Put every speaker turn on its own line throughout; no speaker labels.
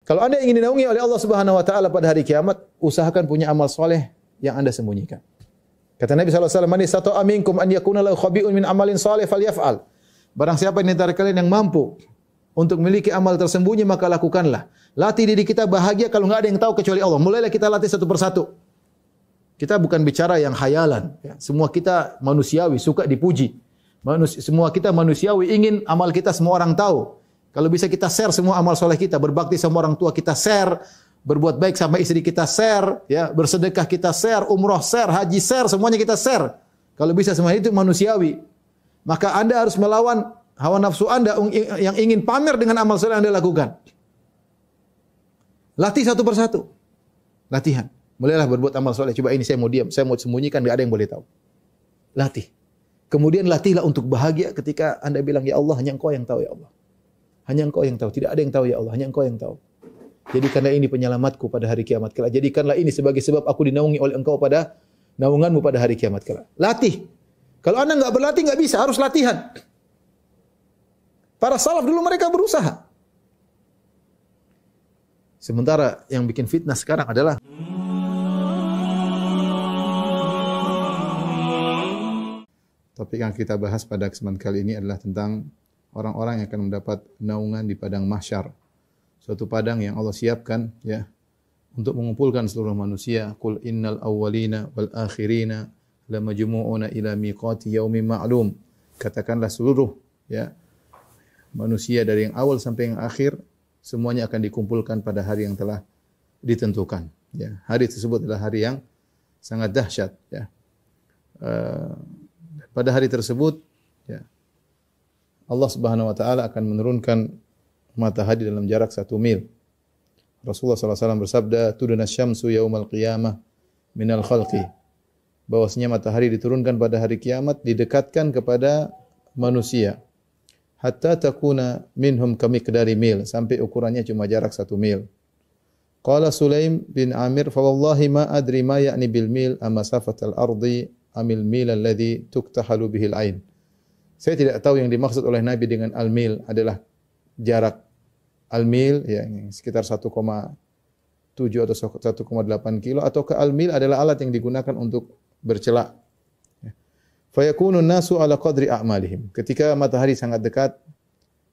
Kalau Anda ingin dinaungi oleh Allah Subhanahu wa taala pada hari kiamat, usahakan punya amal soleh yang Anda sembunyikan. Kata Nabi sallallahu alaihi wasallam, "Man istata'a minkum an yakuna lahu khabi'un min amalin salih falyaf'al." Barang siapa di antara kalian yang mampu untuk memiliki amal tersembunyi, maka lakukanlah. Latih diri kita bahagia kalau enggak ada yang tahu kecuali Allah. Mulailah kita latih satu persatu. Kita bukan bicara yang khayalan. Ya. Semua kita manusiawi, suka dipuji. Semua kita manusiawi, ingin amal kita semua orang tahu. Kalau bisa kita share semua amal soleh kita, berbakti sama orang tua kita share, berbuat baik sama istri kita share, ya, bersedekah kita share, umroh share, haji share, semuanya kita share. Kalau bisa semua itu manusiawi. Maka Anda harus melawan hawa nafsu Anda yang ingin pamer dengan amal soleh yang Anda lakukan. Latih satu persatu. Latihan. Mulailah berbuat amal soleh. Coba ini saya mau diam, saya mau sembunyikan, tidak ada yang boleh tahu. Latih. Kemudian latihlah untuk bahagia ketika Anda bilang, ya Allah, hanya Engkau yang tahu ya Allah. Hanya Engkau yang tahu. Tidak ada yang tahu ya Allah. Hanya Engkau yang tahu. Jadikanlah ini penyelamatku pada hari kiamat kelak. Jadikanlah ini sebagai sebab aku dinaungi oleh Engkau pada naunganmu pada hari kiamat kelak. Latih. Kalau Anda enggak berlatih, enggak bisa. Harus latihan. Para salaf dulu mereka berusaha. Sementara yang bikin fitnah sekarang adalah topik yang kita bahas pada kesempatan kali ini adalah tentang orang-orang yang akan mendapat naungan di padang mahsyar. Suatu padang yang Allah siapkan ya untuk mengumpulkan seluruh manusia. Qul innal awwalina wal akhirina lamajmu'una ila miqati yaumin ma'lum. Katakanlah seluruh ya manusia dari yang awal sampai yang akhir semuanya akan dikumpulkan pada hari yang telah ditentukan. Ya, hari tersebut adalah hari yang sangat dahsyat. Ya. Pada hari tersebut, ya, Allah Subhanahu Wa Taala akan menurunkan matahari dalam jarak 1 mil. Rasulullah SAW bersabda, "Tuduna syamsu yaumal qiyamah minal khalqi." Bahwasanya matahari diturunkan pada hari kiamat didekatkan kepada manusia. Hatta takuna minhum kamiqdari mil, sampai ukurannya cuma jarak 1 mil. Qala Sulaim bin Amir, fa wallahi ma adri ma ya'ni bil mil amma safatal ardi amil mil alladhi tuktahalu bihil ain. Saya tidak tahu yang dimaksud oleh Nabi dengan al-mil adalah jarak al-mil ya sekitar 1,7 atau 1,8 kilo atau ke al-mil adalah alat yang digunakan untuk bercelak. Fayakunun nasu ala qadri a'malihim. Ketika matahari sangat dekat,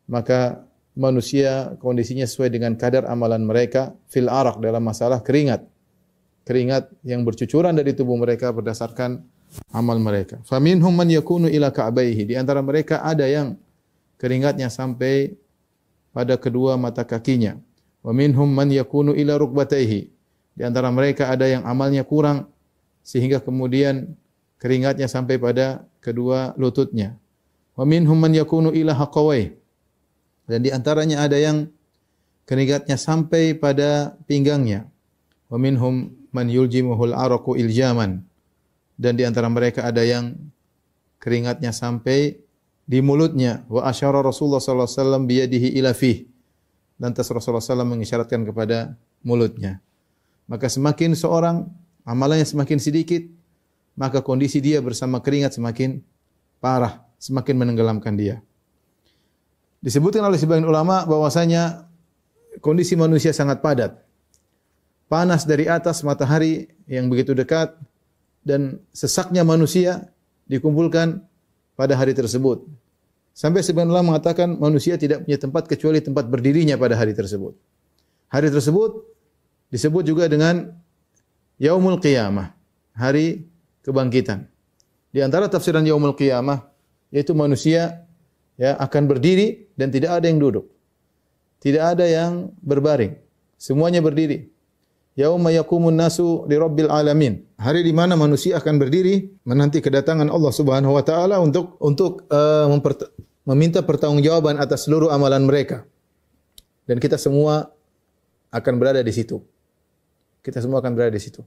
maka manusia kondisinya sesuai dengan kadar amalan mereka fil araq dalam masalah keringat. Keringat yang bercucuran dari tubuh mereka berdasarkan amal mereka. Faminhum man yakunu ila ka'baihi. Di antara mereka ada yang keringatnya sampai pada kedua mata kakinya. Wa minhum man yakunu ila rukbatayhi. Di antara mereka ada yang amalnya kurang sehingga kemudian keringatnya sampai pada kedua lututnya. Wa minhum man yakunu ila haqawai. Dan di antaranya ada yang keringatnya sampai pada pinggangnya. Wa minhum man yuljimuhul araqu iljaman. Dan di antara mereka ada yang keringatnya sampai di mulutnya. Wa asyara Rasulullah sallallahu alaihi wasallam biyadihi ila fih. Lantas Rasulullah SAW mengisyaratkan kepada mulutnya. Maka semakin seorang amalannya semakin sedikit, maka kondisi dia bersama keringat semakin parah, semakin menenggelamkan dia. Disebutkan oleh sebagian ulama bahwasanya kondisi manusia sangat padat. Panas dari atas matahari yang begitu dekat dan sesaknya manusia dikumpulkan pada hari tersebut. Sampai sebagian ulama mengatakan manusia tidak punya tempat kecuali tempat berdirinya pada hari tersebut. Hari tersebut disebut juga dengan Yaumul Qiyamah, hari kebangkitan. Di antara tafsiran Yaumul Qiyamah yaitu manusia ya akan berdiri dan tidak ada yang duduk. Tidak ada yang berbaring. Semuanya berdiri. Yauma yaqumun nasu li rabbil alamin. Hari di mana manusia akan berdiri menanti kedatangan Allah Subhanahu wa taala untuk meminta pertanggungjawaban atas seluruh amalan mereka. Dan kita semua akan berada di situ. Kita semua akan berada di situ.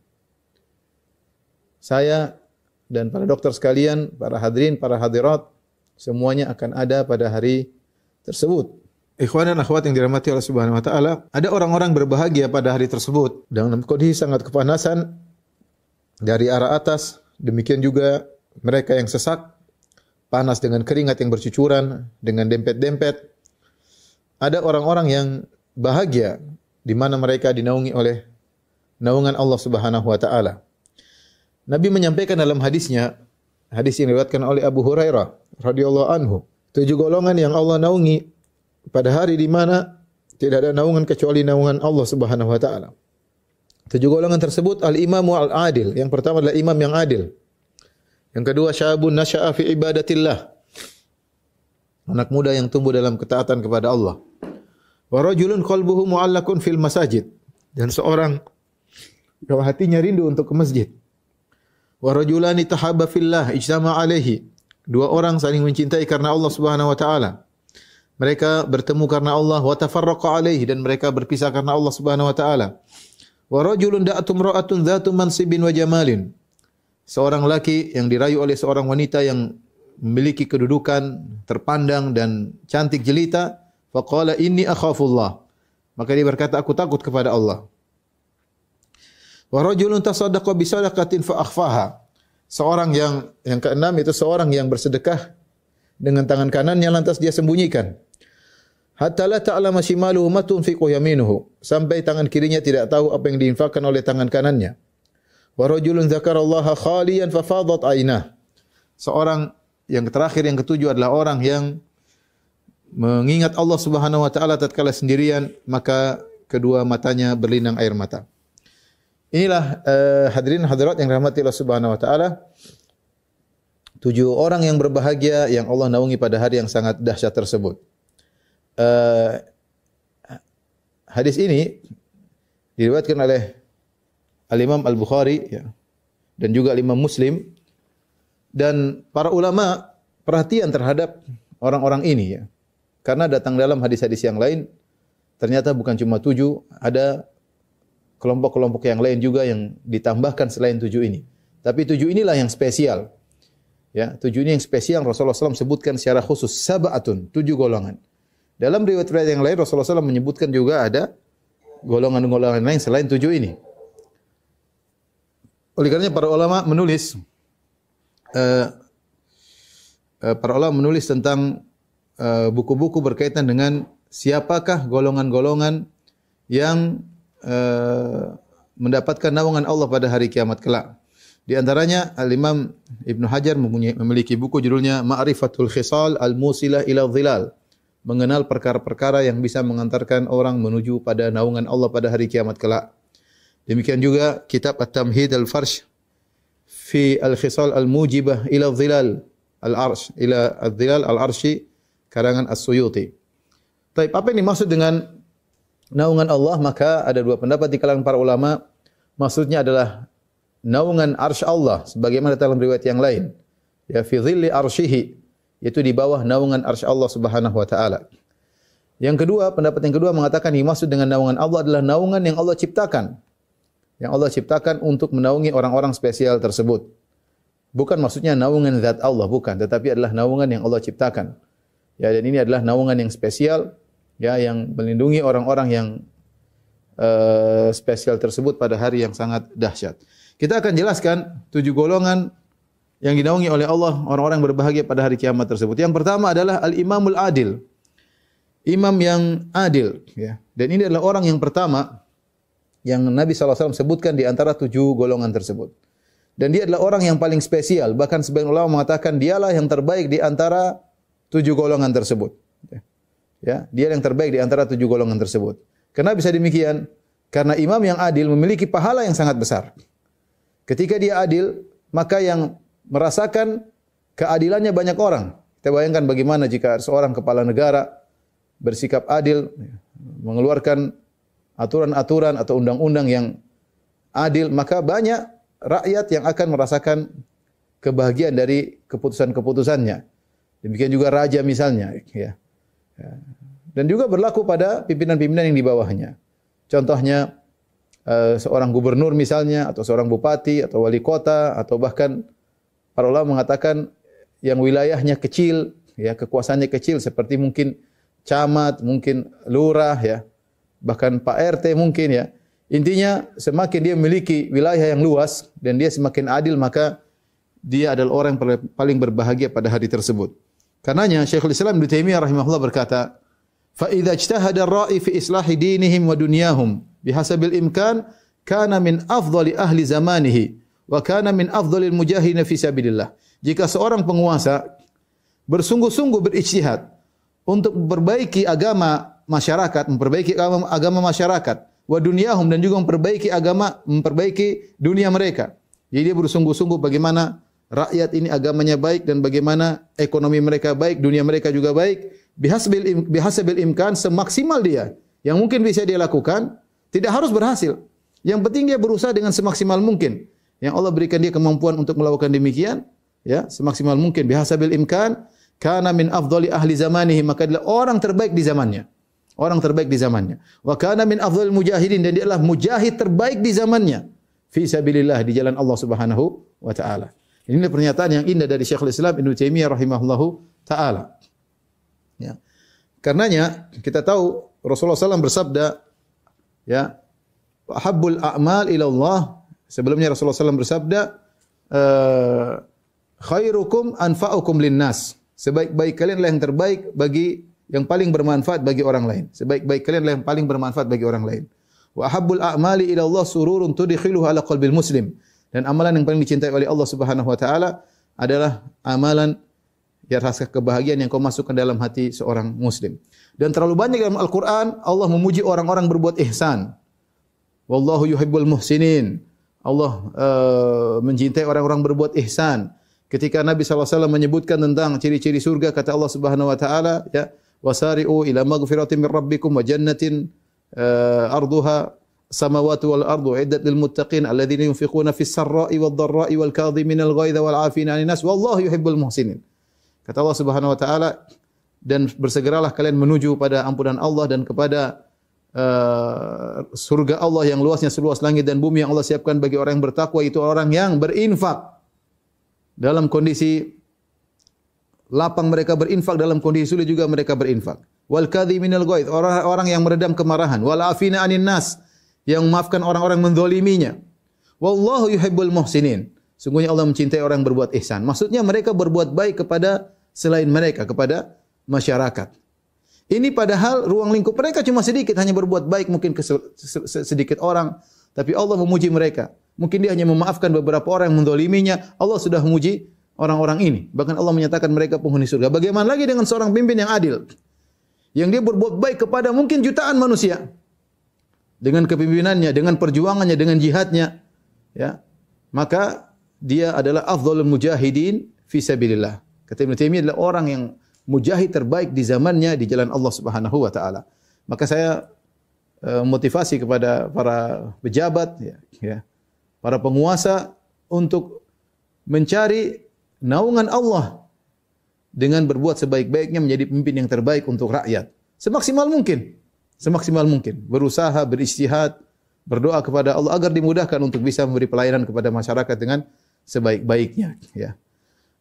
Saya dan para dokter sekalian, para hadirin, para hadirat, semuanya akan ada pada hari tersebut. Ikhwan dan akhwat yang dirahmati Allah Subhanahu wa taala, ada orang-orang berbahagia pada hari tersebut dalam kondisi sangat kepanasan dari arah atas, demikian juga mereka yang sesak, panas dengan keringat yang bercucuran, dengan dempet-dempet. Ada orang-orang yang bahagia di mana mereka dinaungi oleh naungan Allah Subhanahu wa taala. Nabi menyampaikan dalam hadisnya, hadis yang diriwayatkan oleh Abu Hurairah radhiyallahu anhu, 7 golongan yang Allah naungi pada hari di mana tidak ada naungan kecuali naungan Allah Subhanahu wa taala. 7 golongan tersebut al-imamu al-adil. Yang pertama adalah imam yang adil. Yang kedua syabun nasya'a fi ibadatillah. Anak muda yang tumbuh dalam ketaatan kepada Allah. Wa rajulun qalbuhu mu'allaqun fil masajid. Dan seorang yang hatinya rindu untuk ke masjid. Wa rajulani tahabba fillah ijtama alaihi. 2 orang saling mencintai karena Allah Subhanahu wa taala. Mereka bertemu karena Allah wa tafarraqa alaihi, dan mereka berpisah karena Allah Subhanahu wa taala. Wa rajulun da'atum ra'atun dzatu mansibin wa jamalin. Seorang laki yang dirayu oleh seorang wanita yang memiliki kedudukan terpandang dan cantik jelita, faqala inni akhafullah. Maka dia berkata, aku takut kepada Allah. Wa rajulun tasaddaqa bi sadaqatin fa akhfaha. Seorang yang keenam itu seorang yang bersedekah dengan tangan kanannya lantas dia sembunyikan. Hatta la ta'lama shimaluhu ma tunfiqu yaminuhu. Sampai tangan kirinya tidak tahu apa yang diinfakkan oleh tangan kanannya. Wa rajulun dzakarallaha khaliyan fa fadat aynah. Seorang yang terakhir, yang ketujuh adalah orang yang mengingat Allah Subhanahu wa taala tatkala sendirian, maka kedua matanya berlinang air mata. Inilah hadirin hadirat yang dirahmati Allah Subhanahu wa taala. 7 orang yang berbahagia yang Allah naungi pada hari yang sangat dahsyat tersebut. Hadis ini diriwayatkan oleh Al-Imam Al-Bukhari ya, dan juga Imam Muslim, dan para ulama perhatian terhadap orang-orang ini ya. Karena datang dalam hadis-hadis yang lain ternyata bukan cuma 7, ada kelompok-kelompok yang lain juga yang ditambahkan selain 7 ini. Tapi 7 inilah yang spesial. Ya, 7 ini yang spesial Rasulullah SAW sebutkan secara khusus, sab'atun, 7 golongan. Dalam riwayat-riwayat yang lain Rasulullah SAW menyebutkan juga ada golongan-golongan lain selain 7 ini. Oleh karenanya para ulama menulis tentang buku-buku berkaitan dengan siapakah golongan-golongan yang mendapatkan naungan Allah pada hari kiamat kelak. Di antaranya Al-Imam Ibnu Hajar memiliki buku judulnya Ma'rifatul Khisal Al-Musilah ila Dhilal. Mengenal perkara-perkara yang bisa mengantarkan orang menuju pada naungan Allah pada hari kiamat kelak. Demikian juga kitab At-Tamhid Al-Farsh fi Al-Khisal Al-Mujibah ila Dhilal Al-Arsh ila Al-Dhilal Al-Arshi karangan As-Suyuti. Baik, apa yang dimaksud dengan naungan Allah? Maka ada 2 pendapat di kalangan para ulama. Maksudnya adalah naungan arsy Allah sebagaimana dalam riwayat yang lain. Ya fi dhilli arsyihi, yaitu di bawah naungan arsy Allah Subhanahu wa taala. Yang kedua, pendapat yang kedua mengatakan yang dimaksud dengan naungan Allah adalah naungan yang Allah ciptakan. Yang Allah ciptakan untuk menaungi orang-orang spesial tersebut. Bukan maksudnya naungan zat Allah, bukan, tetapi adalah naungan yang Allah ciptakan. Ya, dan ini adalah naungan yang spesial ya, yang melindungi orang-orang yang spesial tersebut pada hari yang sangat dahsyat. Kita akan jelaskan 7 golongan yang dinaungi oleh Allah, orang-orang yang berbahagia pada hari kiamat tersebut. Yang pertama adalah al-imamul adil. Imam yang adil ya. Dan ini adalah orang yang pertama yang Nabi SAW sebutkan di antara 7 golongan tersebut. Dan dia adalah orang yang paling spesial. Bahkan sebagian ulama mengatakan dialah yang terbaik di antara 7 golongan tersebut. Ya, dia yang terbaik di antara 7 golongan tersebut. Kenapa bisa demikian? Karena imam yang adil memiliki pahala yang sangat besar. Ketika dia adil, maka yang merasakan keadilannya banyak orang. Kita bayangkan bagaimana jika seorang kepala negara bersikap adil, mengeluarkan aturan-aturan atau undang-undang yang adil, maka banyak rakyat yang akan merasakan kebahagiaan dari keputusan-keputusannya. Demikian juga raja misalnya, ya. Dan juga berlaku pada pimpinan-pimpinan yang di bawahnya. Contohnya seorang gubernur misalnya, atau seorang bupati, atau wali kota, atau bahkan para ulama mengatakan yang wilayahnya kecil, ya, kekuasaannya kecil, seperti mungkin camat, mungkin lurah, ya, bahkan Pak RT mungkin, ya. Intinya semakin dia memiliki wilayah yang luas dan dia semakin adil, maka dia adalah orang yang paling berbahagia pada hari tersebut. Karenanya Syekhul Islam Ibnu Taimiyah rahimahullah berkata, Fa idza ijtahada ar-ra'i fi islahi dinihim wa dunyahum bihasabil imkan kana min afdali ahli zamanihi wa kana min afdalil mujahidin fi sabilillah. Jika seorang penguasa bersungguh-sungguh berijtihad untuk memperbaiki agama masyarakat, memperbaiki agama masyarakat, wa dunyahum, dan juga memperbaiki dunia mereka. Jadi dia bersungguh-sungguh bagaimana rakyat ini agamanya baik dan bagaimana ekonomi mereka baik, dunia mereka juga baik. Bihasabil imkan, semaksimal dia yang mungkin bisa dia lakukan, tidak harus berhasil. Yang penting dia berusaha dengan semaksimal mungkin. Yang Allah berikan dia kemampuan untuk melakukan demikian, ya, semaksimal mungkin. Bihasabil imkan kana min afdali ahli zamanihi, maka adalah orang terbaik di zamannya. Orang terbaik di zamannya. Wa kana min afdhalil mujahidin, dan dia adalah mujahid terbaik di zamannya. Fi sabilillah, di jalan Allah Subhanahu wa taala. Ini pernyataan yang indah dari Syekhul Islam Ibnu Taimiyah rahimahullahu taala. Ya. Karenanya kita tahu Rasulullah SAW bersabda, ya, habbul a'mal ila Allah. Sebelumnya Rasulullah SAW bersabda, khairukum anfa'ukum linnas. Sebaik-baik kalian adalah yang terbaik bagi, yang paling bermanfaat bagi orang lain. Sebaik-baik kalian adalah yang paling bermanfaat bagi orang lain. Wa habbul a'mali ila Allah sururun tudkhiluhu ala qalbil muslim. Dan amalan yang paling dicintai oleh Allah Subhanahu wa taala adalah amalan yang rasa kebahagiaan yang kau masukkan dalam hati seorang muslim. Dan terlalu banyak dalam Al-Qur'an Allah memuji orang-orang berbuat ihsan. Wallahu yuhibbul muhsinin. Allah mencintai orang-orang berbuat ihsan. Ketika Nabi SAW menyebutkan tentang ciri-ciri surga, kata Allah Subhanahu wa taala, ya, wasari'u ila maghfiratin min rabbikum wa jannatin arduha samawati wal ardu iddat lil muttaqin alladzina yunfiquna fis sarra'i wad dharra'i wal kadhiminal ghaidha wal 'afina 'anil nas wallahu yuhibbul muhsinin. Kata Allah Subhanahu wa taala, dan bersegeralah kalian menuju pada ampunan Allah dan kepada surga Allah yang luasnya seluas langit dan bumi, yang Allah siapkan bagi orang yang bertakwa, itu orang yang berinfak dalam kondisi lapang, mereka berinfak, dalam kondisi sulit juga mereka berinfak. Wal kadhiminal ghaidh, orang-orang yang meredam kemarahan. Wal 'afina 'anil nas, yang memaafkan orang-orang menzaliminya. Wallahu yuhibbul muhsinin, sungguhnya Allah mencintai orang yang berbuat ihsan. Maksudnya mereka berbuat baik kepada selain mereka, kepada masyarakat. Ini padahal ruang lingkup mereka cuma sedikit, hanya berbuat baik mungkin ke sedikit orang, tapi Allah memuji mereka. Mungkin dia hanya memaafkan beberapa orang yang menzaliminya, Allah sudah memuji orang-orang ini. Bahkan Allah menyatakan mereka penghuni surga. Bagaimana lagi dengan seorang pimpin yang adil, yang dia berbuat baik kepada mungkin jutaan manusia, dengan kepemimpinannya, dengan perjuangannya, dengan jihadnya, ya, maka dia adalah afdhalul mujahidin fi sabilillah. Kata Ibnu Taimiyah, adalah orang yang mujahid terbaik di zamannya di jalan Allah Subhanahu wa taala. Maka saya motivasi kepada para pejabat, ya, para penguasa untuk mencari naungan Allah dengan berbuat sebaik-baiknya, menjadi pemimpin yang terbaik untuk rakyat. Semaksimal mungkin. Semaksimal mungkin. Berusaha, berijtihad, berdoa kepada Allah agar dimudahkan untuk bisa memberi pelayanan kepada masyarakat dengan sebaik-baiknya. Ya.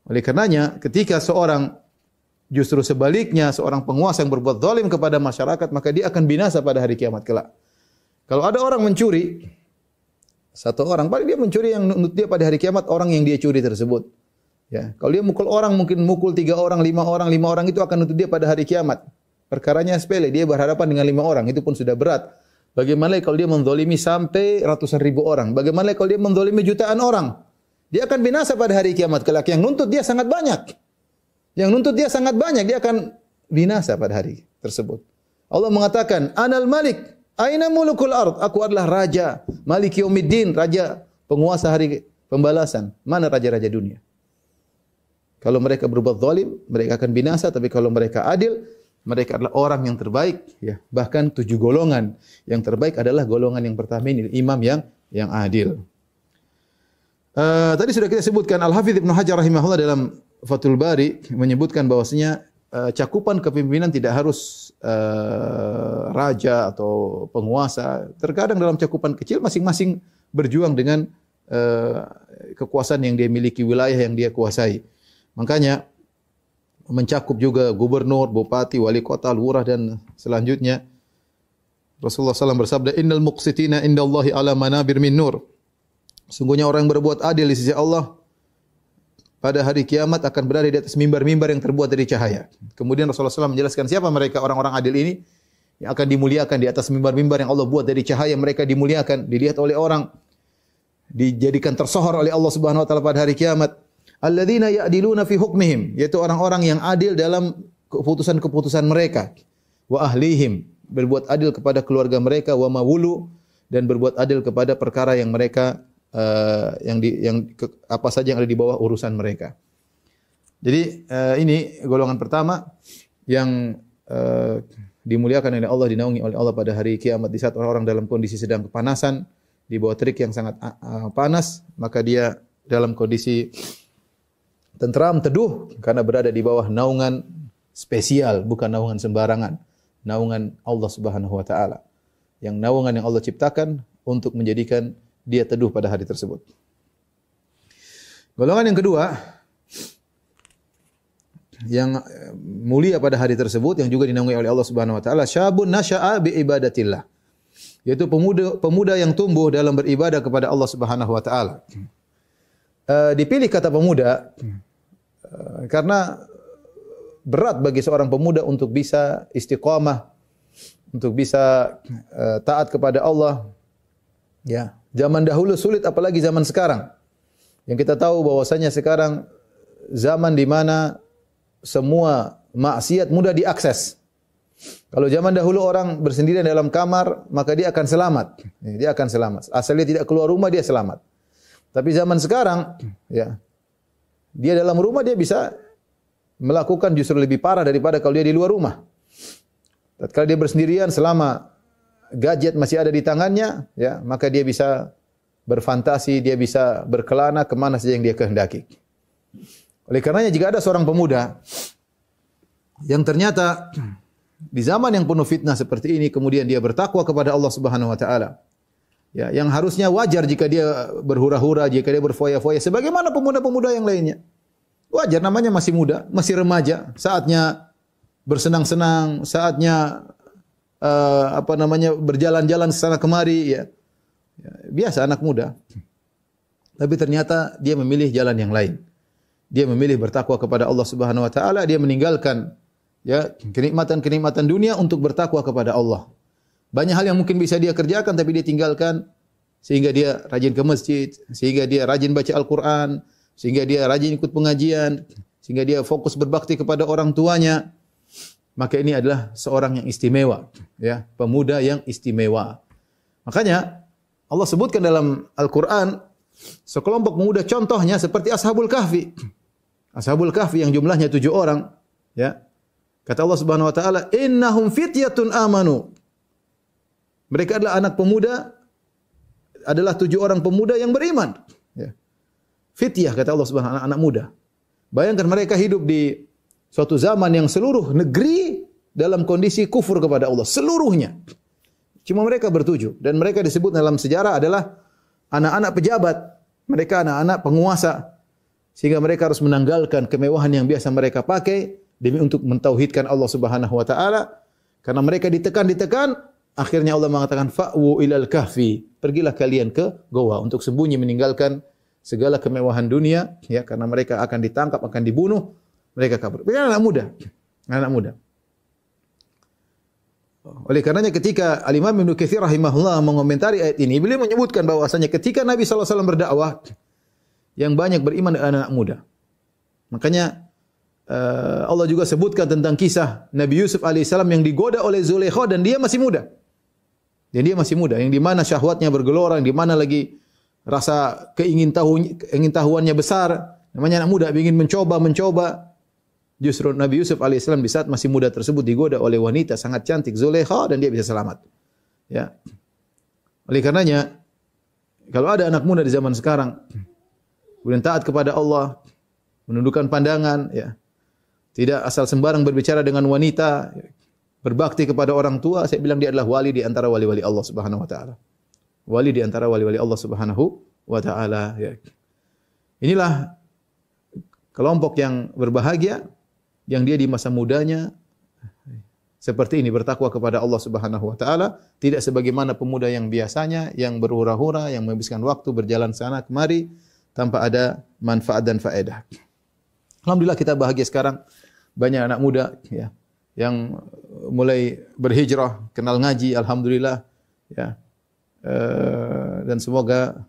Oleh karenanya, ketika seorang, justru sebaliknya, seorang penguasa yang berbuat zalim kepada masyarakat, maka dia akan binasa pada hari kiamat kelak. Kalau ada orang mencuri, satu orang, paling dia mencuri, yang menuntut dia pada hari kiamat orang yang dia curi tersebut. Ya. Kalau dia mukul orang, mungkin mukul 3 orang, 5 orang itu akan menuntut dia pada hari kiamat. Perkaranya sepele, dia berhadapan dengan 5 orang, itu pun sudah berat. Bagaimana kalau dia menzalimi sampai ratusan ribu orang? Bagaimana kalau dia menzalimi jutaan orang? Dia akan binasa pada hari kiamat kelak. Yang nuntut dia sangat banyak. Yang nuntut dia sangat banyak, dia akan binasa pada hari tersebut. Allah mengatakan, Anal Malik, aina mulukul ard? Aku adalah raja, Malik Yaumiddin, raja penguasa hari pembalasan. Mana raja-raja dunia? Kalau mereka berbuat zalim, mereka akan binasa. Tapi kalau mereka adil, mereka adalah orang yang terbaik, ya. Bahkan 7 golongan. Yang terbaik adalah golongan yang pertama ini, imam yang adil. Tadi sudah kita sebutkan, Al-Hafidz Ibnu Hajar rahimahullah dalam Fathul Bari menyebutkan bahwasanya cakupan kepemimpinan tidak harus raja atau penguasa. Terkadang dalam cakupan kecil masing-masing berjuang dengan kekuasaan yang dia miliki, wilayah yang dia kuasai. Makanya mencakup juga gubernur, bupati, wali kota, lurah dan selanjutnya. Rasulullah SAW bersabda, Innal muqsitina indallahi ala manabir min nur. Sungguhnya orang yang berbuat adil di sisi Allah pada hari kiamat akan berada di atas mimbar-mimbar yang terbuat dari cahaya. Kemudian Rasulullah SAW menjelaskan siapa mereka orang-orang adil ini yang akan dimuliakan di atas mimbar-mimbar yang Allah buat dari cahaya. Mereka dimuliakan, dilihat oleh orang, dijadikan tersohor oleh Allah Subhanahu wa taala pada hari kiamat. Alladzina ya'diluna fi hukmihim, yaitu orang-orang yang adil dalam keputusan-keputusan mereka. Wa ahlihim, berbuat adil kepada keluarga mereka, wa mawulu, dan berbuat adil kepada perkara yang mereka apa saja yang ada di bawah urusan mereka. Jadi ini golongan pertama yang dimuliakan oleh Allah, dinaungi oleh Allah pada hari kiamat. Di saat orang-orang dalam kondisi sedang kepanasan, di bawah terik yang sangat panas, maka dia dalam kondisi tentram, teduh, karena berada di bawah naungan spesial, bukan naungan sembarangan, naungan Allah Subhanahu wa taala. Yang naungan yang Allah ciptakan untuk menjadikan dia teduh pada hari tersebut. Golongan yang kedua yang mulia pada hari tersebut, yang juga dinaungi oleh Allah Subhanahu wa taala, syabun nasya'a bi ibadatillah, yaitu pemuda yang tumbuh dalam beribadah kepada Allah Subhanahu wa taala. Dipilih kata pemuda karena berat bagi seorang pemuda untuk bisa istiqamah, untuk bisa taat kepada Allah. Ya, zaman dahulu sulit, apalagi zaman sekarang. Yang kita tahu bahwasanya sekarang zaman di mana semua maksiat mudah diakses. Kalau zaman dahulu orang bersendirian dalam kamar, maka dia akan selamat. Dia akan selamat. Asal dia tidak keluar rumah, dia selamat. Tapi zaman sekarang, ya, dia dalam rumah dia bisa melakukan justru lebih parah daripada kalau dia di luar rumah. Tatkala dia bersendirian, selama gadget masih ada di tangannya, ya, maka dia bisa berfantasi, dia bisa berkelana kemana saja yang dia kehendaki. Oleh karenanya jika ada seorang pemuda yang ternyata di zaman yang penuh fitnah seperti ini, kemudian dia bertakwa kepada Allah Subhanahu wa taala, ya, yang harusnya wajar jika dia berhura-hura, jika dia berfoya-foya sebagaimana pemuda-pemuda yang lainnya. Wajar, namanya masih muda, masih remaja, saatnya bersenang-senang, saatnya berjalan-jalan sana kemari, ya. Biasa anak muda. Tapi ternyata dia memilih jalan yang lain. Dia memilih bertakwa kepada Allah Subhanahu wa taala, dia meninggalkan, ya, kenikmatan-kenikmatan dunia untuk bertakwa kepada Allah. Banyak hal yang mungkin bisa dia kerjakan tapi dia tinggalkan, sehingga dia rajin ke masjid, sehingga dia rajin baca Al-Qur'an, sehingga dia rajin ikut pengajian, sehingga dia fokus berbakti kepada orang tuanya. Maka ini adalah seorang yang istimewa, ya, pemuda yang istimewa. Makanya Allah sebutkan dalam Al-Quran sekelompok pemuda contohnya seperti Ashabul Kahfi. Ashabul Kahfi yang jumlahnya 7 orang, ya. Kata Allah Subhanahu wa taala, "Innahum fityatun amanu." Mereka adalah anak pemuda, adalah 7 orang pemuda yang beriman, ya. Fityah kata Allah Subhanahu wa taala, anak muda. Bayangkan mereka hidup di suatu zaman yang seluruh negeri dalam kondisi kufur kepada Allah, seluruhnya. Cuma mereka ber-7 dan mereka disebut dalam sejarah adalah anak-anak pejabat. Mereka anak-anak penguasa, sehingga mereka harus menanggalkan kemewahan yang biasa mereka pakai demi untuk mentauhidkan Allah Subhanahu wa taala. Karena mereka ditekan, akhirnya Allah mengatakan fa'wu ilal kahfi, pergilah kalian ke goa untuk sembunyi, meninggalkan segala kemewahan dunia, ya, karena mereka akan ditangkap, akan dibunuh. Mereka kabur. Mereka anak muda. Anak muda. Oleh karenanya ketika Al-Imam Ibnu Katsir rahimahullah mengomentari ayat ini, beliau menyebutkan bahwasanya ketika Nabi sallallahu alaihi wasallam berdakwah, yang banyak beriman adalah anak muda. Makanya Allah juga sebutkan tentang kisah Nabi Yusuf alaihissalam yang digoda oleh Zulaikha dan dia masih muda. Dan dia masih muda, yang di mana syahwatnya bergelora, yang di mana lagi rasa keingintahuannya besar. Namanya anak muda, ingin mencoba. Justru Nabi Yusuf alaihissalam di saat masih muda tersebut digoda oleh wanita sangat cantik Zulaikha dan dia bisa selamat. Ya. Oleh karenanya kalau ada anak muda di zaman sekarang kemudian taat kepada Allah, menundukkan pandangan, ya, tidak asal sembarang berbicara dengan wanita, berbakti kepada orang tua, saya bilang dia adalah wali di antara wali-wali Allah Subhanahu wa taala. Wali di antara wali-wali Allah Subhanahu wa taala, ya. Inilah kelompok yang berbahagia, yang dia di masa mudanya seperti ini, bertakwa kepada Allah Subhanahu wa taala, tidak sebagaimana pemuda yang biasanya yang berhura-hura, yang menghabiskan waktu berjalan sana kemari tanpa ada manfaat dan faedah. Alhamdulillah kita bahagia sekarang, banyak anak muda ya yang mulai berhijrah, kenal ngaji, alhamdulillah ya. Dan semoga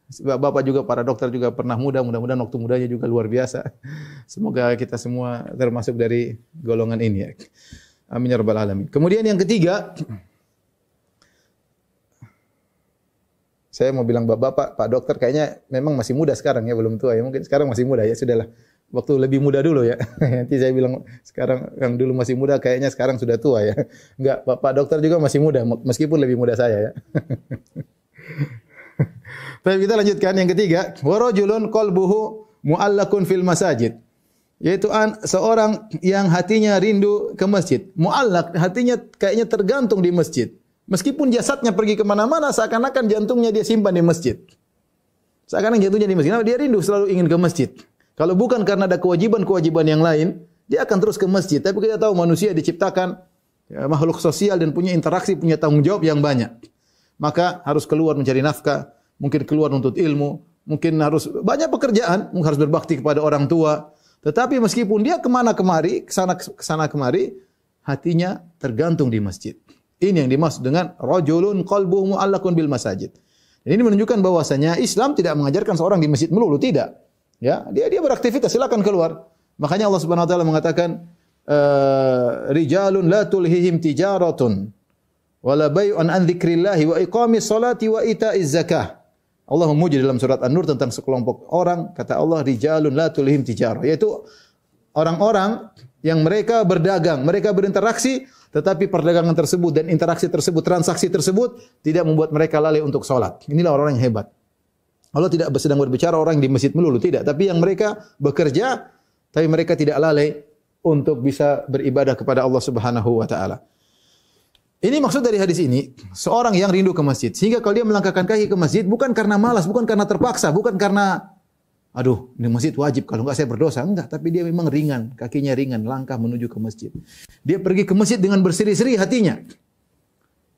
Bapak juga, para dokter juga pernah muda, mudah-mudahan waktu mudanya juga luar biasa. Semoga kita semua termasuk dari golongan ini ya. Amin ya rabbal alamin. Kemudian yang ketiga, saya mau bilang Bapak, Pak dokter kayaknya memang masih muda sekarang ya, belum tua ya. Mungkin sekarang masih muda ya, sudahlah. Waktu lebih muda dulu ya. Nanti saya bilang sekarang yang dulu masih muda kayaknya sekarang sudah tua ya. Enggak, Pak dokter juga masih muda meskipun lebih muda saya ya. Tapi kita lanjutkan yang ketiga, wa rajulun qalbuhu mu'allakun fil masajid. Yaitu seorang yang hatinya rindu ke masjid. Mu'allak, hatinya kayaknya tergantung di masjid. Meskipun jasadnya pergi kemana-mana, seakan-akan jantungnya dia simpan di masjid. Seakan-akan jantungnya di masjid. Dia rindu selalu ingin ke masjid. Kalau bukan karena ada kewajiban-kewajiban yang lain, dia akan terus ke masjid. Tapi kita tahu manusia diciptakan ya, makhluk sosial dan punya interaksi, punya tanggung jawab yang banyak. Maka harus keluar mencari nafkah, mungkin keluar untuk ilmu, mungkin harus banyak pekerjaan, mungkin harus berbakti kepada orang tua. Tetapi meskipun dia kemana kemari, kesana kemari, hatinya tergantung di masjid. Ini yang dimaksud dengan rajulun qalbuhu mu'allaqun bil masajid. Dan ini menunjukkan bahwasanya Islam tidak mengajarkan seorang di masjid melulu, tidak. Ya, dia beraktivitas, silakan keluar. Makanya Allah Subhanahu wa taala mengatakan rijalun la tulhihim tijaratun wala bai'un an dzikrillah wa iqamis salati wa ita'iz zakah. Allah memuji dalam surat An-Nur tentang sekelompok orang, kata Allah rijalun la tulhihim tijarah, yaitu orang-orang yang mereka berdagang, mereka berinteraksi, tetapi perdagangan tersebut dan interaksi tersebut, transaksi tersebut tidak membuat mereka lalai untuk salat. Inilah orang yang hebat. Allah tidak sedang berbicara orang di masjid melulu, tidak. Tapi yang mereka bekerja, tapi mereka tidak lalai untuk bisa beribadah kepada Allah Subhanahu wa taala. Ini maksud dari hadis ini, seorang yang rindu ke masjid. Sehingga kalau dia melangkahkan kaki ke masjid, bukan karena malas, bukan karena terpaksa, bukan karena, aduh, ini masjid wajib, kalau enggak saya berdosa. Enggak, tapi dia memang ringan, kakinya ringan, langkah menuju ke masjid. Dia pergi ke masjid dengan berseri-seri hatinya.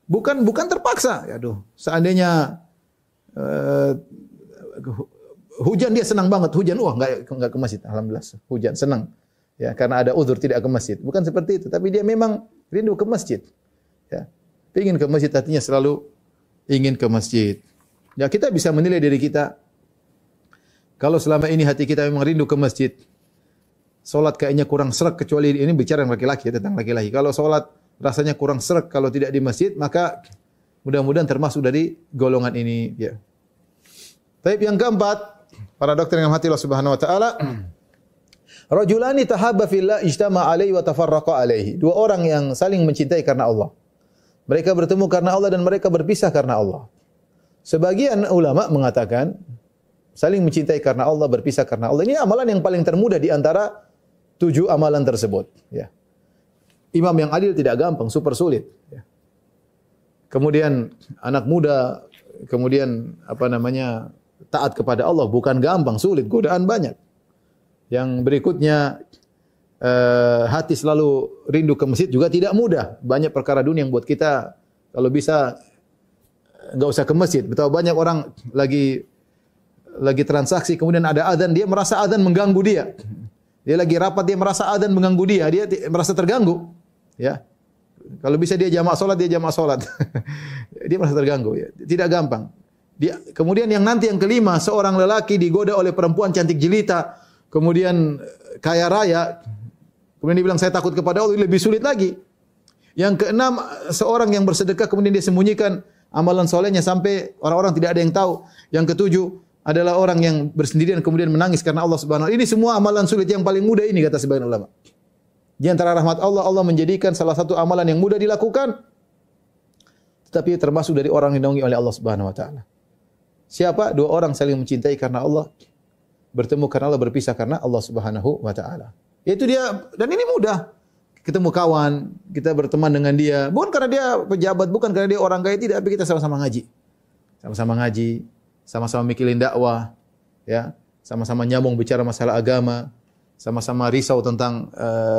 Bukan terpaksa. Aduh, seandainya hujan dia senang banget, hujan, enggak ke masjid, alhamdulillah, hujan, senang. Ya, karena ada uzur tidak ke masjid. Bukan seperti itu, tapi dia memang rindu ke masjid. Ya, ingin ke masjid, hatinya selalu ingin ke masjid. Ya, kita bisa menilai diri kita. Kalau selama ini hati kita memang rindu ke masjid, solat kayaknya kurang sreg, kecuali ini bicara yang laki-laki, ya, tentang laki-laki. Kalau solat rasanya kurang sreg kalau tidak di masjid, maka mudah-mudahan termasuk dari golongan ini. Ya. Tapi yang keempat, para dokter yang hati Allah Subhanahu wa taala, rajulani tahabba fillah ijtama alaihi wa tafarraqa alaihi. Dua orang yang saling mencintai karena Allah. Mereka bertemu karena Allah dan mereka berpisah karena Allah. Sebagian ulama mengatakan saling mencintai karena Allah, berpisah karena Allah. Ini amalan yang paling termudah di antara 7 amalan tersebut. Ya. Imam yang adil tidak gampang, super sulit. Ya. Kemudian anak muda, kemudian taat kepada Allah bukan gampang, sulit, godaan banyak. Yang berikutnya hati selalu rindu ke masjid juga tidak mudah. Banyak perkara dunia yang buat kita kalau bisa enggak usah ke masjid. Betapa banyak orang lagi transaksi kemudian ada azan, dia merasa azan mengganggu dia. Dia lagi rapat, dia merasa azan mengganggu dia merasa terganggu. Ya. Kalau bisa dia jamak salat, dia jamak salat. Dia merasa terganggu ya. Tidak gampang. Kemudian yang kelima, seorang lelaki digoda oleh perempuan cantik jelita, kemudian kaya raya, kemudian dia bilang saya takut kepada Allah, lebih sulit lagi. Yang keenam, seorang yang bersedekah kemudian dia sembunyikan amalan solehnya sampai orang-orang tidak ada yang tahu. Yang ketujuh adalah orang yang bersendirian kemudian menangis karena Allah Subhanahu wa taala. Ini semua amalan sulit yang paling mudah ini kata sebagian ulama. Di antara rahmat Allah, Allah menjadikan salah satu amalan yang mudah dilakukan, tetapi termasuk dari orang yang dinaungi oleh Allah Subhanahu wa taala. Siapa? 2 orang saling mencintai karena Allah, bertemu karena Allah, berpisah karena Allah Subhanahu wa taala. Yaitu dia, dan ini mudah. Ketemu kawan, kita berteman dengan dia, bukan karena dia pejabat, bukan karena dia orang kaya, tidak, tapi kita sama-sama ngaji. Sama-sama ngaji, sama-sama mikirin dakwah, ya, sama-sama nyambung bicara masalah agama, sama-sama risau tentang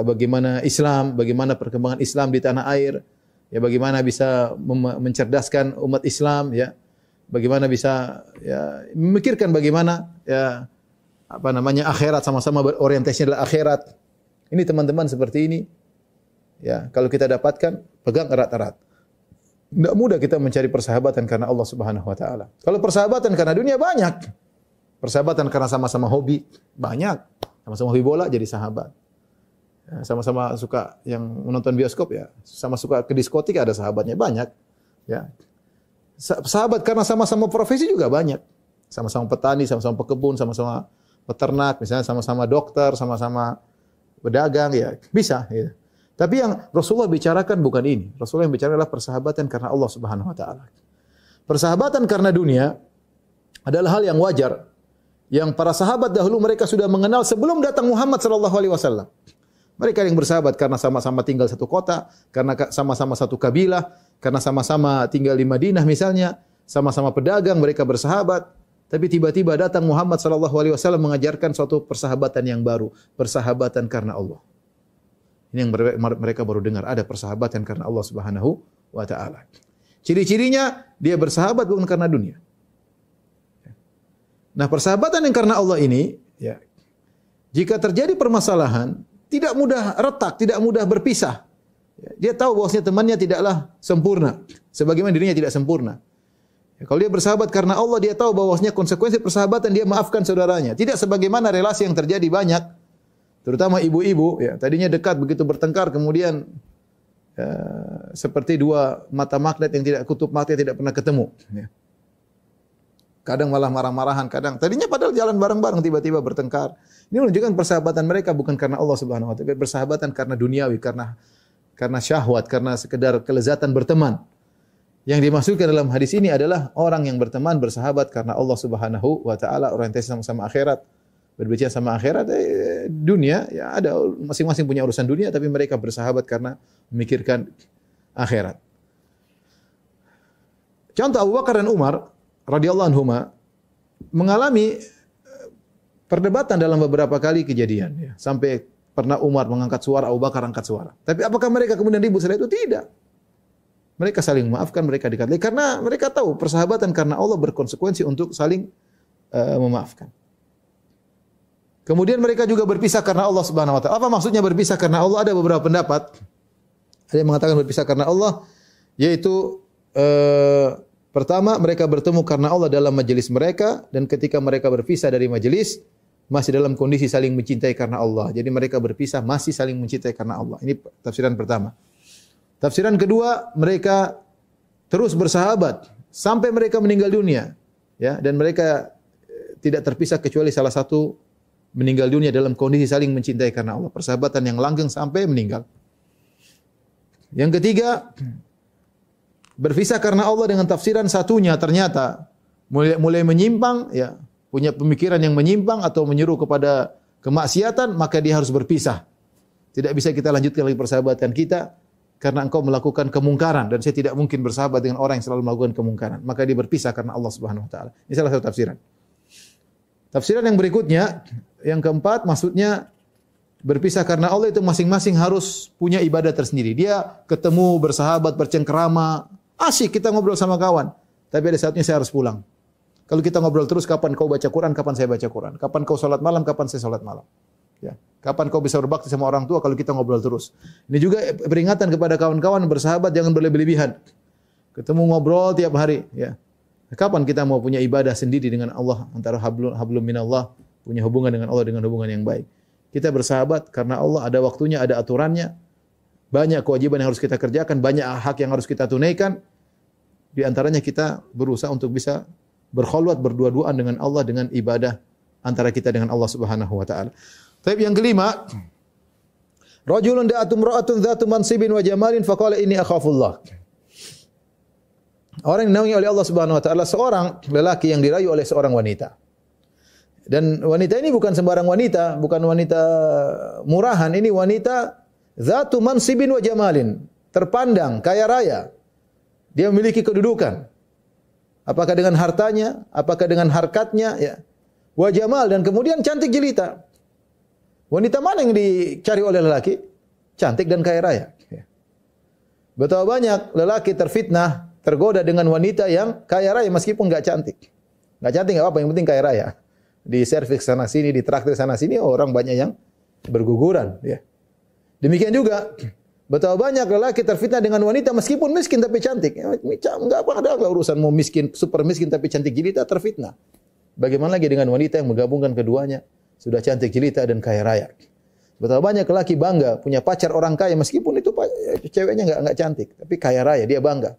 bagaimana Islam, bagaimana perkembangan Islam di tanah air, ya, bagaimana bisa mencerdaskan umat Islam, ya, bagaimana bisa ya memikirkan bagaimana ya akhirat, sama-sama berorientasi adalah akhirat. Ini teman-teman seperti ini. Ya, kalau kita dapatkan, pegang erat-erat. Tidak mudah kita mencari persahabatan karena Allah Subhanahu wa taala. Kalau persahabatan karena dunia banyak. Persahabatan karena sama-sama hobi banyak. Sama-sama hobi bola jadi sahabat. Ya, sama-sama suka yang menonton bioskop ya, sama suka ke diskotik ada sahabatnya banyak. Ya. Sahabat karena sama-sama profesi juga banyak. Sama-sama petani, sama-sama pekebun, sama-sama peternak, misalnya sama-sama dokter, sama-sama pedagang ya, bisa ya. Tapi yang Rasulullah bicarakan bukan ini. Rasulullah yang bicara adalah persahabatan karena Allah Subhanahu wa taala. Persahabatan karena dunia adalah hal yang wajar. Yang para sahabat dahulu mereka sudah mengenal sebelum datang Muhammad sallallahu alaihi wasallam. Mereka yang bersahabat karena sama-sama tinggal satu kota, karena sama-sama satu kabilah, karena sama-sama tinggal di Madinah misalnya, sama-sama pedagang mereka bersahabat. Tapi tiba-tiba datang Muhammad sallallahu alaihi wasallam mengajarkan suatu persahabatan yang baru, persahabatan karena Allah. Ini yang mereka baru dengar, ada persahabatan karena Allah Subhanahu wa taala. Ciri-cirinya dia bersahabat bukan karena dunia. Nah, persahabatan yang karena Allah ini, ya, jika terjadi permasalahan, tidak mudah retak, tidak mudah berpisah. Dia tahu bahwasanya temannya tidaklah sempurna, sebagaimana dirinya tidak sempurna. Kalau dia bersahabat karena Allah, dia tahu bahwasanya konsekuensi persahabatan dia maafkan saudaranya. Tidak sebagaimana relasi yang terjadi banyak, terutama ibu-ibu, ya, tadinya dekat begitu bertengkar, kemudian seperti dua mata magnet yang tidak kutub mata tidak pernah ketemu. Ya. Kadang malah marah-marahan, kadang tadinya padahal jalan bareng-bareng tiba-tiba bertengkar. Ini menunjukkan persahabatan mereka bukan karena Allah Subhanahu wa taala, persahabatan karena duniawi, karena syahwat, karena sekedar kelezatan berteman. Yang dimaksudkan dalam hadis ini adalah orang yang berteman bersahabat karena Allah Subhanahu wa taala, orientasi sama-sama akhirat. Berbicara sama akhirat, dunia ya ada masing-masing punya urusan dunia, tapi mereka bersahabat karena memikirkan akhirat. Contoh Abu Bakar dan Umar radhiyallahu anhuma mengalami perdebatan dalam beberapa kali kejadian, ya. Sampai pernah Umar mengangkat suara, Abu Bakar angkat suara. Tapi apakah mereka kemudian ribut setelah itu? Tidak. Mereka saling memaafkan, mereka dekat karena mereka tahu persahabatan karena Allah berkonsekuensi untuk saling memaafkan. Kemudian mereka juga berpisah karena Allah Subhanahu wa taala. Apa maksudnya berpisah karena Allah? Ada beberapa pendapat. Ada yang mengatakan berpisah karena Allah yaitu pertama mereka bertemu karena Allah dalam majelis mereka, dan ketika mereka berpisah dari majelis masih dalam kondisi saling mencintai karena Allah. Jadi mereka berpisah masih saling mencintai karena Allah. Ini tafsiran pertama. Tafsiran kedua, mereka terus bersahabat sampai mereka meninggal dunia, ya, dan mereka tidak terpisah kecuali salah satu meninggal dunia dalam kondisi saling mencintai karena Allah. Persahabatan yang langgeng sampai meninggal. Yang ketiga, berpisah karena Allah dengan tafsiran satunya ternyata mulai menyimpang, ya, punya pemikiran yang menyimpang atau menyuruh kepada kemaksiatan, maka dia harus berpisah. Tidak bisa kita lanjutkan lagi persahabatan kita karena engkau melakukan kemungkaran, dan saya tidak mungkin bersahabat dengan orang yang selalu melakukan kemungkaran. Maka dia berpisah karena Allah Subhanahu wa taala. Ini salah satu tafsiran. Tafsiran yang berikutnya, yang keempat, maksudnya berpisah karena Allah itu masing-masing harus punya ibadah tersendiri. Dia ketemu, bersahabat, bercengkerama, asik kita ngobrol sama kawan. Tapi ada saatnya saya harus pulang. Kalau kita ngobrol terus, kapan kau baca Quran, kapan saya baca Quran. Kapan kau salat malam, kapan saya salat malam. Ya. Kapan kau bisa berbakti sama orang tua kalau kita ngobrol terus. Ini juga peringatan kepada kawan-kawan bersahabat, jangan berlebihan. Ketemu ngobrol tiap hari. Ya. Kapan kita mau punya ibadah sendiri dengan Allah, antara hablum minallah, punya hubungan dengan Allah dengan hubungan yang baik. Kita bersahabat karena Allah, ada waktunya, ada aturannya. Banyak kewajiban yang harus kita kerjakan, banyak hak yang harus kita tunaikan. Di antaranya kita berusaha untuk bisa berkhulwat, berdua-duaan dengan Allah dengan ibadah antara kita dengan Allah Subhanahu wa taala. Tapi yang kelima, rajulun da'atu imra'atun dzatu mansibin wa jamalin faqala inni akhafullah. Orang yang dinaungi oleh Allah Subhanahu wa taala, seorang lelaki yang dirayu oleh seorang wanita. Dan wanita ini bukan sembarang wanita, bukan wanita murahan, ini wanita dzatu mansibin wa jamalin, terpandang, kaya raya. Dia memiliki kedudukan. Apakah dengan hartanya, apakah dengan harkatnya, ya. Wa jamal, dan kemudian cantik jelita. Wanita mana yang dicari oleh lelaki? Cantik dan kaya raya. Betapa banyak lelaki terfitnah, tergoda dengan wanita yang kaya raya meskipun enggak cantik. Enggak cantik enggak apa-apa, yang penting kaya raya. di servis sana sini, di traktir sana sini, orang banyak yang berguguran. Ya. Demikian juga, betapa banyak lelaki terfitnah dengan wanita meskipun miskin tapi cantik. Enggak ada urusan mau miskin, super miskin tapi cantik jelita terfitnah. Bagaimana lagi dengan wanita yang menggabungkan keduanya, sudah cantik jelita dan kaya raya. Betapa banyak lelaki bangga punya pacar orang kaya meskipun itu ceweknya enggak cantik, tapi kaya raya, dia bangga.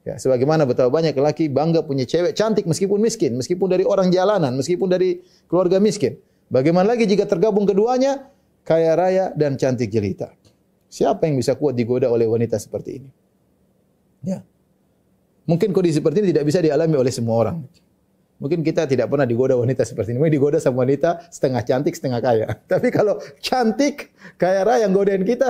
Ya, sebagaimana betapa banyak lelaki bangga punya cewek cantik meskipun miskin, meskipun dari orang jalanan, meskipun dari keluarga miskin. Bagaimana lagi jika tergabung keduanya, kaya raya dan cantik jelita. Siapa yang bisa kuat digoda oleh wanita seperti ini? Ya. Mungkin kondisi seperti ini tidak bisa dialami oleh semua orang. Mungkin kita tidak pernah digoda wanita seperti ini. Mungkin digoda sama wanita setengah cantik, setengah kaya. Tapi kalau cantik, kaya raya yang godain kita,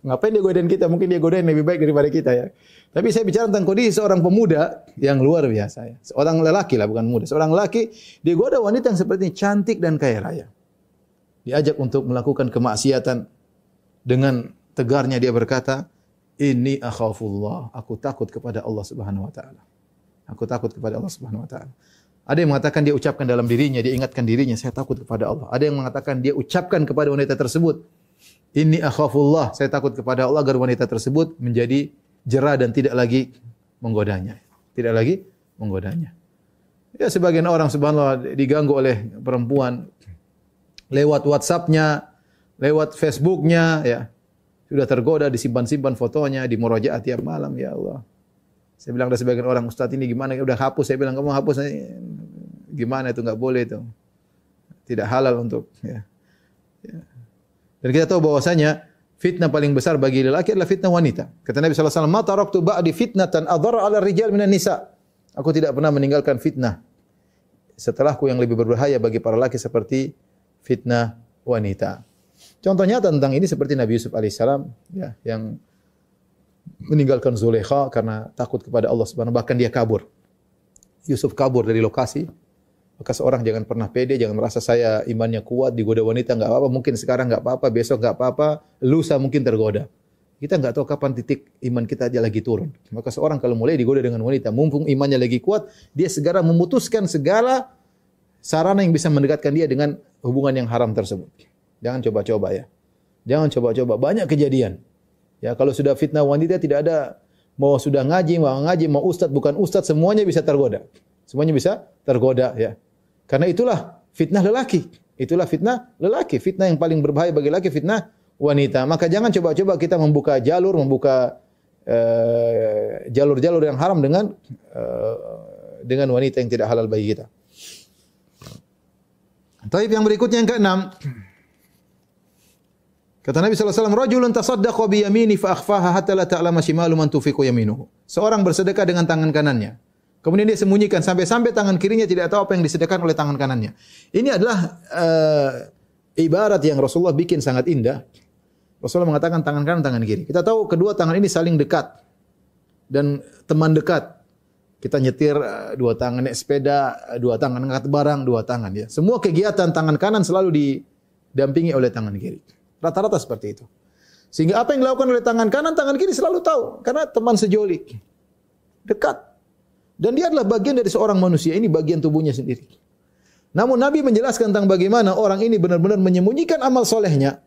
ngapain dia godain kita? Mungkin dia godain lebih baik daripada kita ya. Tapi saya bicara tentang kondisi seorang pemuda yang luar biasa ya. Seorang lelaki lah, bukan muda. Seorang lelaki digoda wanita yang seperti ini, cantik dan kaya raya. Diajak untuk melakukan kemaksiatan. Dengan tegarnya dia berkata, "Inni akhafullah." Aku takut kepada Allah Subhanahu wa taala. Aku takut kepada Allah Subhanahu wa taala. Ada yang mengatakan dia ucapkan dalam dirinya, dia ingatkan dirinya, saya takut kepada Allah. Ada yang mengatakan dia ucapkan kepada wanita tersebut, "Inni akhafullah." Saya takut kepada Allah agar wanita tersebut menjadi jera dan tidak lagi menggodanya. Tidak lagi menggodanya. Ya, sebagian orang subhanallah diganggu oleh perempuan lewat WhatsApp-nya, lewat Facebook-nya, ya. Sudah tergoda, disimpan-simpan fotonya, di murojaah tiap malam, ya Allah. Saya bilang ada sebagian orang, "Ustaz ini gimana? Udah hapus." Saya bilang, "Kamu hapus gimana itu? Enggak boleh itu. Tidak halal untuk ya. Ya. Dan kita tahu bahwasanya fitnah paling besar bagi lelaki adalah fitnah wanita. Kata Nabi sallallahu alaihi wasallam, "Ma taraktu ba'di fitnatan adhara 'ala rijal minan nisa." Aku tidak pernah meninggalkan fitnah setelahku yang lebih berbahaya bagi para lelaki seperti fitnah wanita. Contohnya tentang ini seperti Nabi Yusuf alaihissalam ya, yang meninggalkan Zulaikha karena takut kepada Allah Subhanahu, bahkan dia kabur. Yusuf kabur dari lokasi. Maka seorang jangan pernah pede, jangan merasa saya imannya kuat, digoda wanita enggak apa-apa, mungkin sekarang enggak apa-apa, besok enggak apa-apa, lusa mungkin tergoda. Kita enggak tahu kapan titik iman kita aja lagi turun. Maka seorang kalau mulai digoda dengan wanita, mumpung imannya lagi kuat, dia segera memutuskan segala sarana yang bisa mendekatkan dia dengan hubungan yang haram tersebut. Jangan coba-coba ya. Jangan coba-coba, banyak kejadian. Ya, kalau sudah fitnah wanita tidak ada mau sudah ngaji, mau ustaz, bukan ustaz, semuanya bisa tergoda. Semuanya bisa tergoda ya. Karena itulah fitnah lelaki. Itulah fitnah lelaki. Fitnah yang paling berbahaya bagi lelaki fitnah wanita. Maka jangan coba-coba kita membuka jalur-jalur yang haram dengan wanita yang tidak halal bagi kita. Taib yang berikutnya yang keenam. Kata Nabi sallallahu alaihi wasallam, "Rajulun tasaddaqa bi yamini fa akhfaha hatta la ta'lama shimalu man tunfiqu yaminuhu." Seorang bersedekah dengan tangan kanannya. Kemudian dia sembunyikan sampai tangan kirinya tidak tahu apa yang disedekahkan oleh tangan kanannya. Ini adalah ibarat yang Rasulullah bikin sangat indah. Rasulullah mengatakan tangan kanan, tangan kiri. Kita tahu kedua tangan ini saling dekat dan teman dekat. Kita nyetir dua tangan, naik sepeda dua tangan, angkat barang dua tangan ya. Semua kegiatan tangan kanan selalu didampingi oleh tangan kiri. Rata-rata seperti itu. Sehingga apa yang dilakukan oleh tangan kanan, tangan kiri selalu tahu. Karena teman sejoli. Dekat. Dan dia adalah bagian dari seorang manusia. Ini bagian tubuhnya sendiri. Namun Nabi menjelaskan tentang bagaimana orang ini benar-benar menyembunyikan amal solehnya.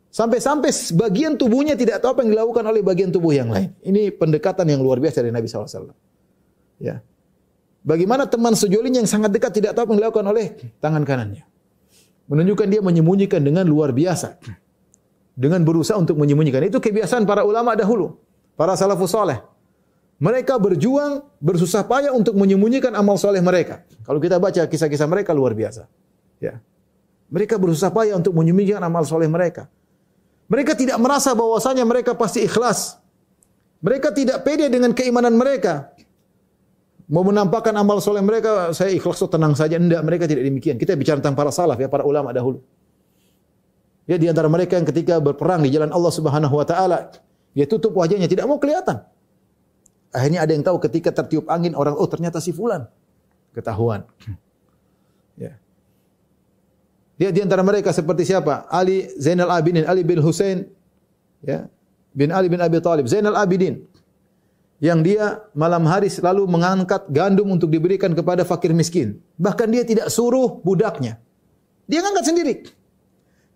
Sampai-sampai bagian tubuhnya tidak tahu apa yang dilakukan oleh bagian tubuh yang lain. Ini pendekatan yang luar biasa dari Nabi SAW. Ya. Bagaimana teman sejolinya yang sangat dekat tidak tahu apa yang dilakukan oleh tangan kanannya. Menunjukkan dia menyembunyikan dengan luar biasa. Dengan berusaha untuk menyembunyikan. Itu kebiasaan para ulama dahulu. Para salafus saleh. Mereka berjuang, bersusah payah untuk menyembunyikan amal soleh mereka. Kalau kita baca kisah-kisah mereka luar biasa. Ya. Mereka bersusah payah untuk menyembunyikan amal soleh mereka. Mereka tidak merasa bahwasanya mereka pasti ikhlas. Mereka tidak pede dengan keimanan mereka. Mau menampakkan amal soleh mereka, saya ikhlas, tenang saja. Tidak, mereka tidak demikian. Kita bicara tentang para salaf, ya, para ulama dahulu. Ya, di antara mereka yang ketika berperang di jalan Allah Subhanahu wa taala, dia tutup wajahnya, tidak mau kelihatan. Akhirnya ada yang tahu ketika tertiup angin, orang, oh ternyata si fulan. Ketahuan. Ya. Dia di antara mereka seperti siapa? Ali Zainal Abidin, Ali bin Husain, ya, bin Ali bin Abi Thalib, Zainal Abidin. yang dia malam hari selalu mengangkat gandum untuk diberikan kepada fakir miskin. Bahkan dia tidak suruh budaknya. Dia angkat sendiri.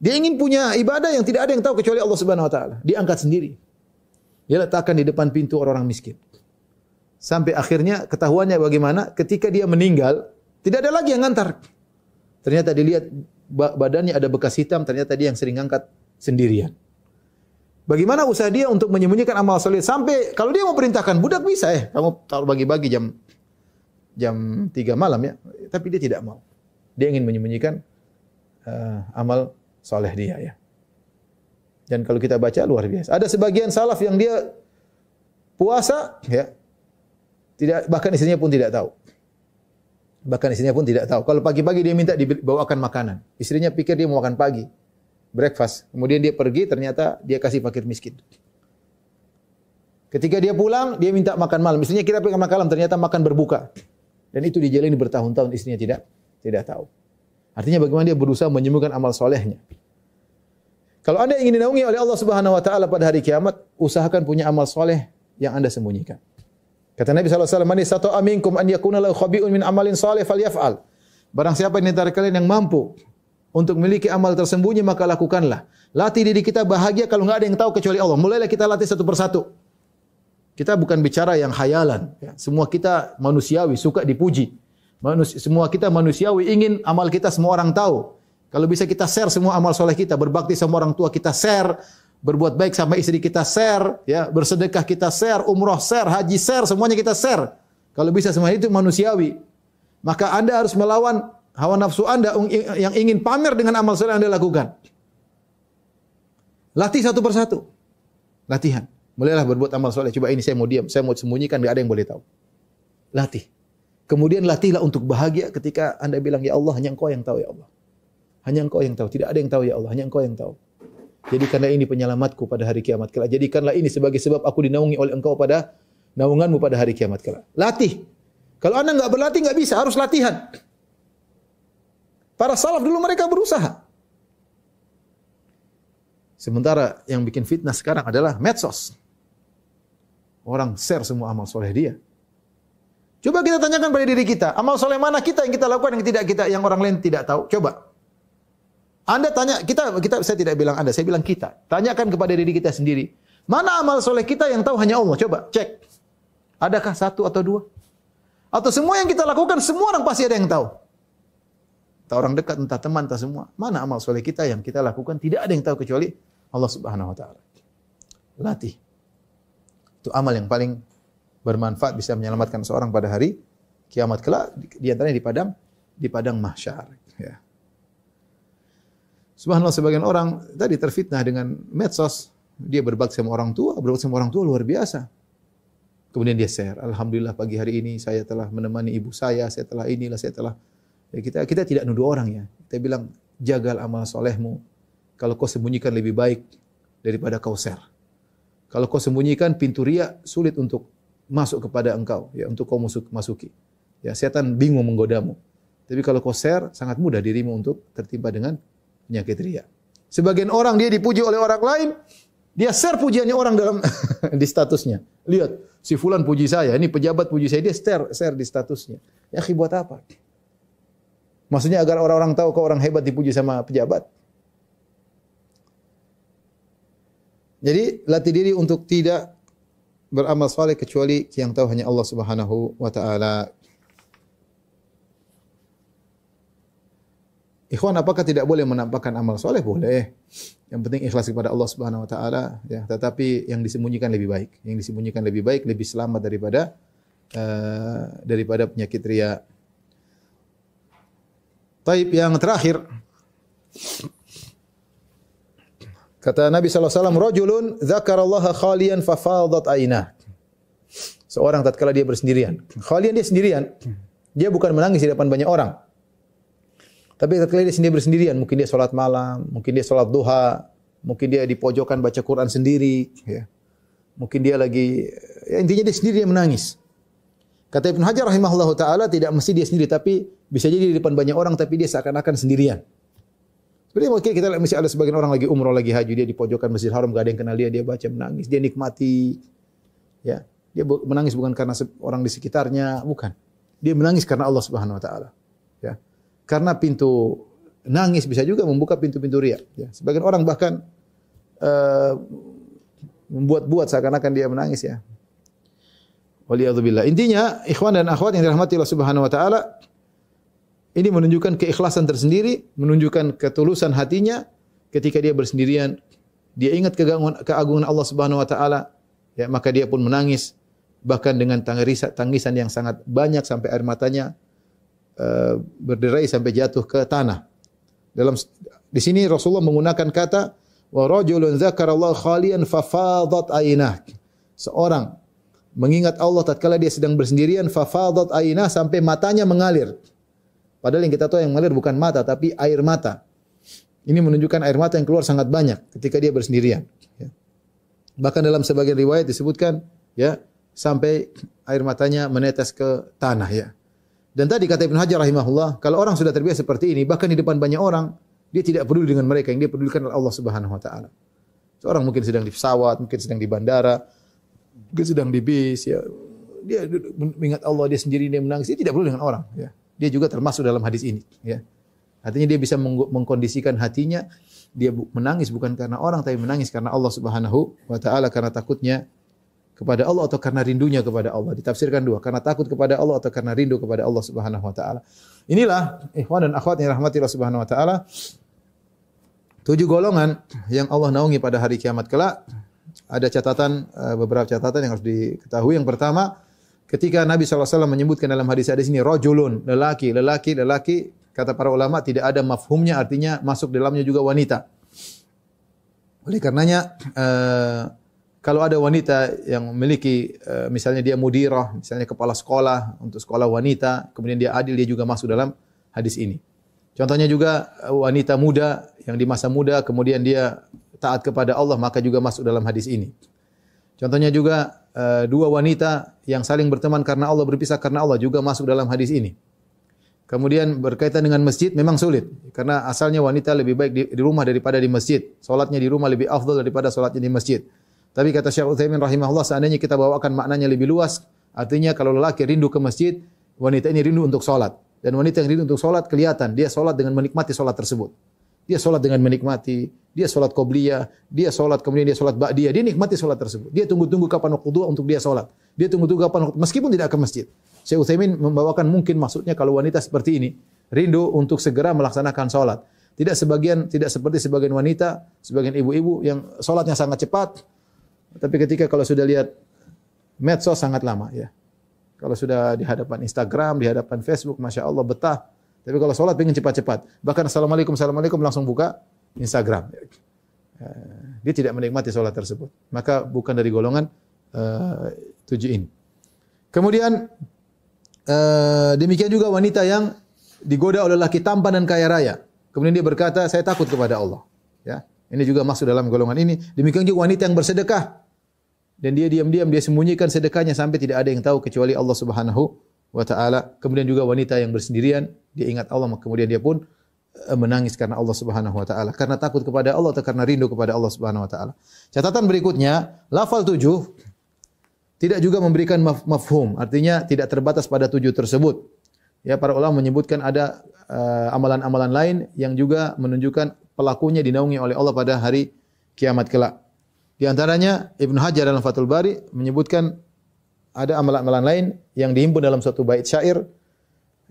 Dia ingin punya ibadah yang tidak ada yang tahu kecuali Allah Subhanahu wa taala. Dia angkat sendiri. Dia letakkan di depan pintu orang-orang miskin. Sampai akhirnya ketahuannya bagaimana? Ketika dia meninggal, tidak ada lagi yang ngantar. Ternyata dilihat badannya ada bekas hitam, ternyata dia yang sering angkat sendirian. Bagaimana usaha dia untuk menyembunyikan amal soleh sampai kalau dia mau perintahkan budak bisa kamu taruh bagi-bagi jam 3 malam ya, tapi dia tidak mau. Dia ingin menyembunyikan amal soleh dia ya. Dan kalau kita baca luar biasa. Ada sebagian salaf yang dia puasa ya, tidak, bahkan istrinya pun tidak tahu. Bahkan istrinya pun tidak tahu. Kalau pagi-pagi dia minta dibawakan makanan, istrinya pikir dia mau makan pagi. Breakfast. Kemudian dia pergi, ternyata dia kasih fakir miskin. Ketika dia pulang, dia minta makan malam. Istrinya kira makan malam, ternyata makan berbuka. Dan itu dijalani bertahun-tahun, istrinya tidak tahu. Artinya bagaimana dia berusaha menyembuhkan amal solehnya. Kalau Anda ingin dinaungi oleh Allah Subhanahu wa taala pada hari kiamat, usahakan punya amal soleh yang Anda sembunyikan. Kata Nabi sallallahu alaihi wasallam, "Man istata'a minkum an yakuna lahu khabi'un min amalin salih falyaf'al." Barang siapa di antara kalian yang mampu untuk memiliki amal tersembunyi, maka lakukanlah. Latih diri kita bahagia kalau enggak ada yang tahu kecuali Allah. Mulailah kita latih satu persatu. Kita bukan bicara yang khayalan. Ya. Semua kita manusiawi, suka dipuji. Semua kita manusiawi, ingin amal kita semua orang tahu. Kalau bisa kita share semua amal soleh kita, berbakti sama orang tua kita share, berbuat baik sama istri kita share, ya, bersedekah kita share, umroh share, haji share, semuanya kita share. Kalau bisa semua itu manusiawi. Maka Anda harus melawan hawa nafsu Anda yang ingin pamer dengan amal soleh yang Anda lakukan. Latih satu persatu. Latihan. Mulailah berbuat amal soleh. Coba ini saya mau diam, saya mau sembunyikan, tidak ada yang boleh tahu. Latih. Kemudian latihlah untuk bahagia ketika Anda bilang, ya Allah, hanya Engkau yang tahu ya Allah. Hanya Engkau yang tahu. Tidak ada yang tahu ya Allah. Hanya Engkau yang tahu. Jadikanlah ini penyelamatku pada hari kiamat kelak. Jadikanlah ini sebagai sebab aku dinaungi oleh Engkau pada naunganmu pada hari kiamat kelak. Latih. Kalau Anda enggak berlatih, enggak bisa. Harus latihan. Para salaf dulu mereka berusaha. Sementara yang bikin fitnah sekarang adalah medsos. Orang share semua amal soleh dia. Coba kita tanyakan pada diri kita, amal soleh mana kita yang kita lakukan yang orang lain tidak tahu? Coba. Anda tanya, saya tidak bilang Anda, saya bilang kita. Tanyakan kepada diri kita sendiri. Mana amal soleh kita yang tahu hanya Allah? Coba cek. Adakah satu atau dua? Atau semua yang kita lakukan, semua orang pasti ada yang tahu. Entah orang dekat, entah teman, entah semua. Mana amal soleh kita yang kita lakukan, tidak ada yang tahu kecuali Allah Subhanahu wa taala. Latih. Itu amal yang paling bermanfaat, bisa menyelamatkan seorang pada hari kiamat kelak, di antaranya di padang mahsyar, ya. Subhanallah, sebagian orang tadi terfitnah dengan medsos. Dia berbakti sama orang tua, luar biasa. Kemudian dia share, alhamdulillah pagi hari ini saya telah menemani ibu saya telah inilah, saya telah. Ya, kita tidak nuduh orang ya. Kita bilang, jaga amal solehmu. Kalau kau sembunyikan lebih baik daripada kau share. Kalau kau sembunyikan, pintu riya sulit untuk masuk kepada engkau, ya, untuk kau masuki. Ya, setan bingung menggodamu. Tapi kalau kau share, sangat mudah dirimu untuk tertimpa dengan penyakit riya. Sebagian orang dia dipuji oleh orang lain, dia share pujiannya orang dalam di statusnya. Lihat, si fulan puji saya, ini pejabat puji saya, dia share di statusnya. Ya, buat apa? Maksudnya agar orang-orang tahu kau orang hebat dipuji sama pejabat. Jadi latih diri untuk tidak beramal saleh kecuali yang tahu hanya Allah Subhanahu wa taala. Ikhwan, apakah tidak boleh menampakkan amal soleh? Boleh. Yang penting ikhlas kepada Allah Subhanahu wa taala, ya. Tetapi yang disembunyikan lebih baik. Yang disembunyikan lebih baik, lebih selamat daripada penyakit riya. Taib, yang terakhir. Kata Nabi sallallahu alaihi wasallam, "Rajulun dzakarallaha khaliyan fafadat ainah." Seorang tatkala dia bersendirian. Khalian, dia sendirian. Dia bukan menangis di depan banyak orang. Tapi tatkala dia sendiri bersendirian, mungkin dia salat malam, mungkin dia salat duha, mungkin dia di pojokan baca Quran sendiri, ya. Mungkin dia lagi, ya intinya dia sendiri, dia menangis. Kata Ibnu Hajar rahimahullahu taala, tidak mesti dia sendiri, tapi bisa jadi di depan banyak orang tapi dia seakan-akan sendirian. Seperti mungkin kita lihat mesti ada sebagian orang lagi umroh, lagi haji, dia di pojokan Masjidil Haram, enggak ada yang kenal dia baca menangis, dia nikmati, ya. Dia menangis bukan karena orang di sekitarnya, bukan. Dia menangis karena Allah Subhanahu wa taala. Ya. Karena pintu nangis bisa juga membuka pintu-pintu riya. Ya. Sebagian orang bahkan membuat-buat seakan-akan dia menangis ya. Waliyadzubillah. Intinya, ikhwan dan akhwat yang dirahmati Allah Subhanahu wa taala, ini menunjukkan keikhlasan tersendiri, menunjukkan ketulusan hatinya ketika dia bersendirian, dia ingat keagungan Allah Subhanahu wa taala, ya, maka dia pun menangis bahkan dengan tangisan yang sangat banyak sampai air matanya berderai sampai jatuh ke tanah. Di sini Rasulullah menggunakan kata wa rajulun dzakarallaha khalian fafadat aynah. Seorang mengingat Allah tatkala dia sedang bersendirian, fafadat aynah, sampai matanya mengalir. Padahal yang kita tahu yang mengalir bukan mata tapi air mata. Ini menunjukkan air mata yang keluar sangat banyak ketika dia bersendirian. Ya. Bahkan dalam sebagian riwayat disebutkan, ya, sampai air matanya menetes ke tanah. Ya. Dan tadi kata Ibnu Hajar rahimahullah, kalau orang sudah terbiasa seperti ini, bahkan di depan banyak orang, dia tidak peduli dengan mereka, yang dia pedulikan adalah Allah Subhanahu wa taala. Seorang mungkin sedang di pesawat, mungkin sedang di bandara, mungkin sedang di bis, ya. Dia mengingat Allah, dia sendiri, dia menangis, dia tidak peduli dengan orang, ya. Dia juga termasuk dalam hadis ini, ya. Artinya dia bisa mengkondisikan hatinya, dia menangis bukan karena orang tapi menangis karena Allah Subhanahu wa taala, karena takutnya kepada Allah atau karena rindunya kepada Allah. Ditafsirkan dua, karena takut kepada Allah atau karena rindu kepada Allah Subhanahu wa taala. Inilah ikhwan dan akhwat yang rahmati Allah Subhanahu wa taala, 7 golongan yang Allah naungi pada hari kiamat kelak. Ada catatan, beberapa catatan yang harus diketahui. Yang pertama, ketika Nabi SAW menyebutkan dalam hadis-hadis ini, rajulun, lelaki, kata para ulama tidak ada mafhumnya, artinya masuk dalamnya juga wanita. Oleh karenanya, kalau ada wanita yang memiliki, misalnya dia mudirah, misalnya kepala sekolah untuk sekolah wanita, kemudian dia adil, dia juga masuk dalam hadis ini. Contohnya juga wanita muda yang di masa muda, kemudian dia taat kepada Allah, maka juga masuk dalam hadis ini. Contohnya juga dua wanita yang saling berteman karena Allah, berpisah karena Allah, juga masuk dalam hadis ini. Kemudian berkaitan dengan masjid memang sulit, karena asalnya wanita lebih baik di rumah daripada di masjid. Salatnya di rumah lebih afdal daripada salatnya di masjid. Tapi kata Syekh Utsaimin rahimahullah, seandainya kita bawakan maknanya lebih luas, artinya kalau lelaki rindu ke masjid, wanita ini rindu untuk salat. Dan wanita yang rindu untuk salat kelihatan, dia salat dengan menikmati salat tersebut. Dia salat dengan menikmati, dia salat qobliyah, dia salat kemudian dia salat ba'diyah, dia nikmati salat tersebut. Dia tunggu-tunggu kapan waktu duha untuk dia salat. Dia tunggu-tunggu kapan waktu, meskipun tidak ke masjid. Syekh Utsaimin membawakan mungkin maksudnya kalau wanita seperti ini rindu untuk segera melaksanakan salat. Tidak seperti sebagian wanita, sebagian ibu-ibu yang salatnya sangat cepat, tapi ketika kalau sudah lihat medsos sangat lama, ya. Kalau sudah di hadapan Instagram, di hadapan Facebook, Masya Allah betah. Tapi kalau sholat pengen cepat-cepat. Bahkan Assalamualaikum langsung buka Instagram. Dia tidak menikmati sholat tersebut. Maka bukan dari golongan 7 ini. Kemudian demikian juga wanita yang digoda oleh laki tampan dan kaya raya. Kemudian dia berkata, saya takut kepada Allah. Ya, ini juga masuk dalam golongan ini. Demikian juga wanita yang bersedekah. Dan dia diam-diam, dia sembunyikan sedekahnya sampai tidak ada yang tahu kecuali Allah Subhanahu wa ta'ala. Kemudian juga wanita yang bersendirian, dia ingat Allah, kemudian dia pun menangis karena Allah Subhanahu wa ta'ala. Karena takut kepada Allah atau karena rindu kepada Allah Subhanahu wa ta'ala. Catatan berikutnya, lafal 7 tidak juga memberikan mafhum, artinya tidak terbatas pada 7 tersebut. Ya, para ulama menyebutkan ada amalan-amalan lain yang juga menunjukkan pelakunya dinaungi oleh Allah pada hari kiamat kelak. Di antaranya Ibnu Hajar dalam Fathul Bari menyebutkan ada amalan-amalan lain yang dihimpun dalam suatu bait syair.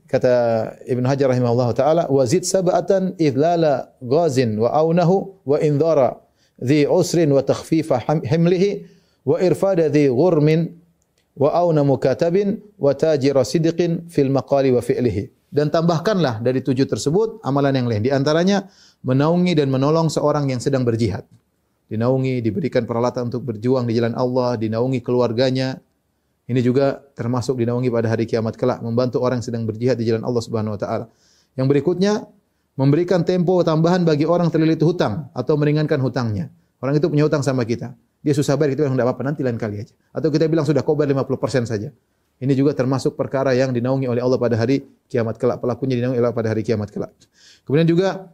Kata Ibnu Hajar rahimahullah taala, wazid sab'atan idlala ghazin wa aunahu wa indhara dhi usrin wa takhfifa himlihi wa irfada dhi ghurmin wa auna mukatabin wa tajira sidqin fil maqali wa fi'lihi. Dan tambahkanlah dari 7 tersebut amalan yang lain. Di antaranya menaungi dan menolong seorang yang sedang berjihad. Dinaungi, diberikan peralatan untuk berjuang di jalan Allah, dinaungi keluarganya. Ini juga termasuk dinaungi pada hari kiamat kelak, membantu orang yang sedang berjihad di jalan Allah Subhanahu wa taala. Yang berikutnya, memberikan tempo tambahan bagi orang terlilit hutang atau meringankan hutangnya. Orang itu punya hutang sama kita. Dia susah bayar, kita bilang enggak apa-apa, nanti lain kali aja. Atau kita bilang sudah kau bayar 50% saja. Ini juga termasuk perkara yang dinaungi oleh Allah pada hari kiamat kelak. Pelakunya dinaungi oleh Allah pada hari kiamat kelak. Kemudian juga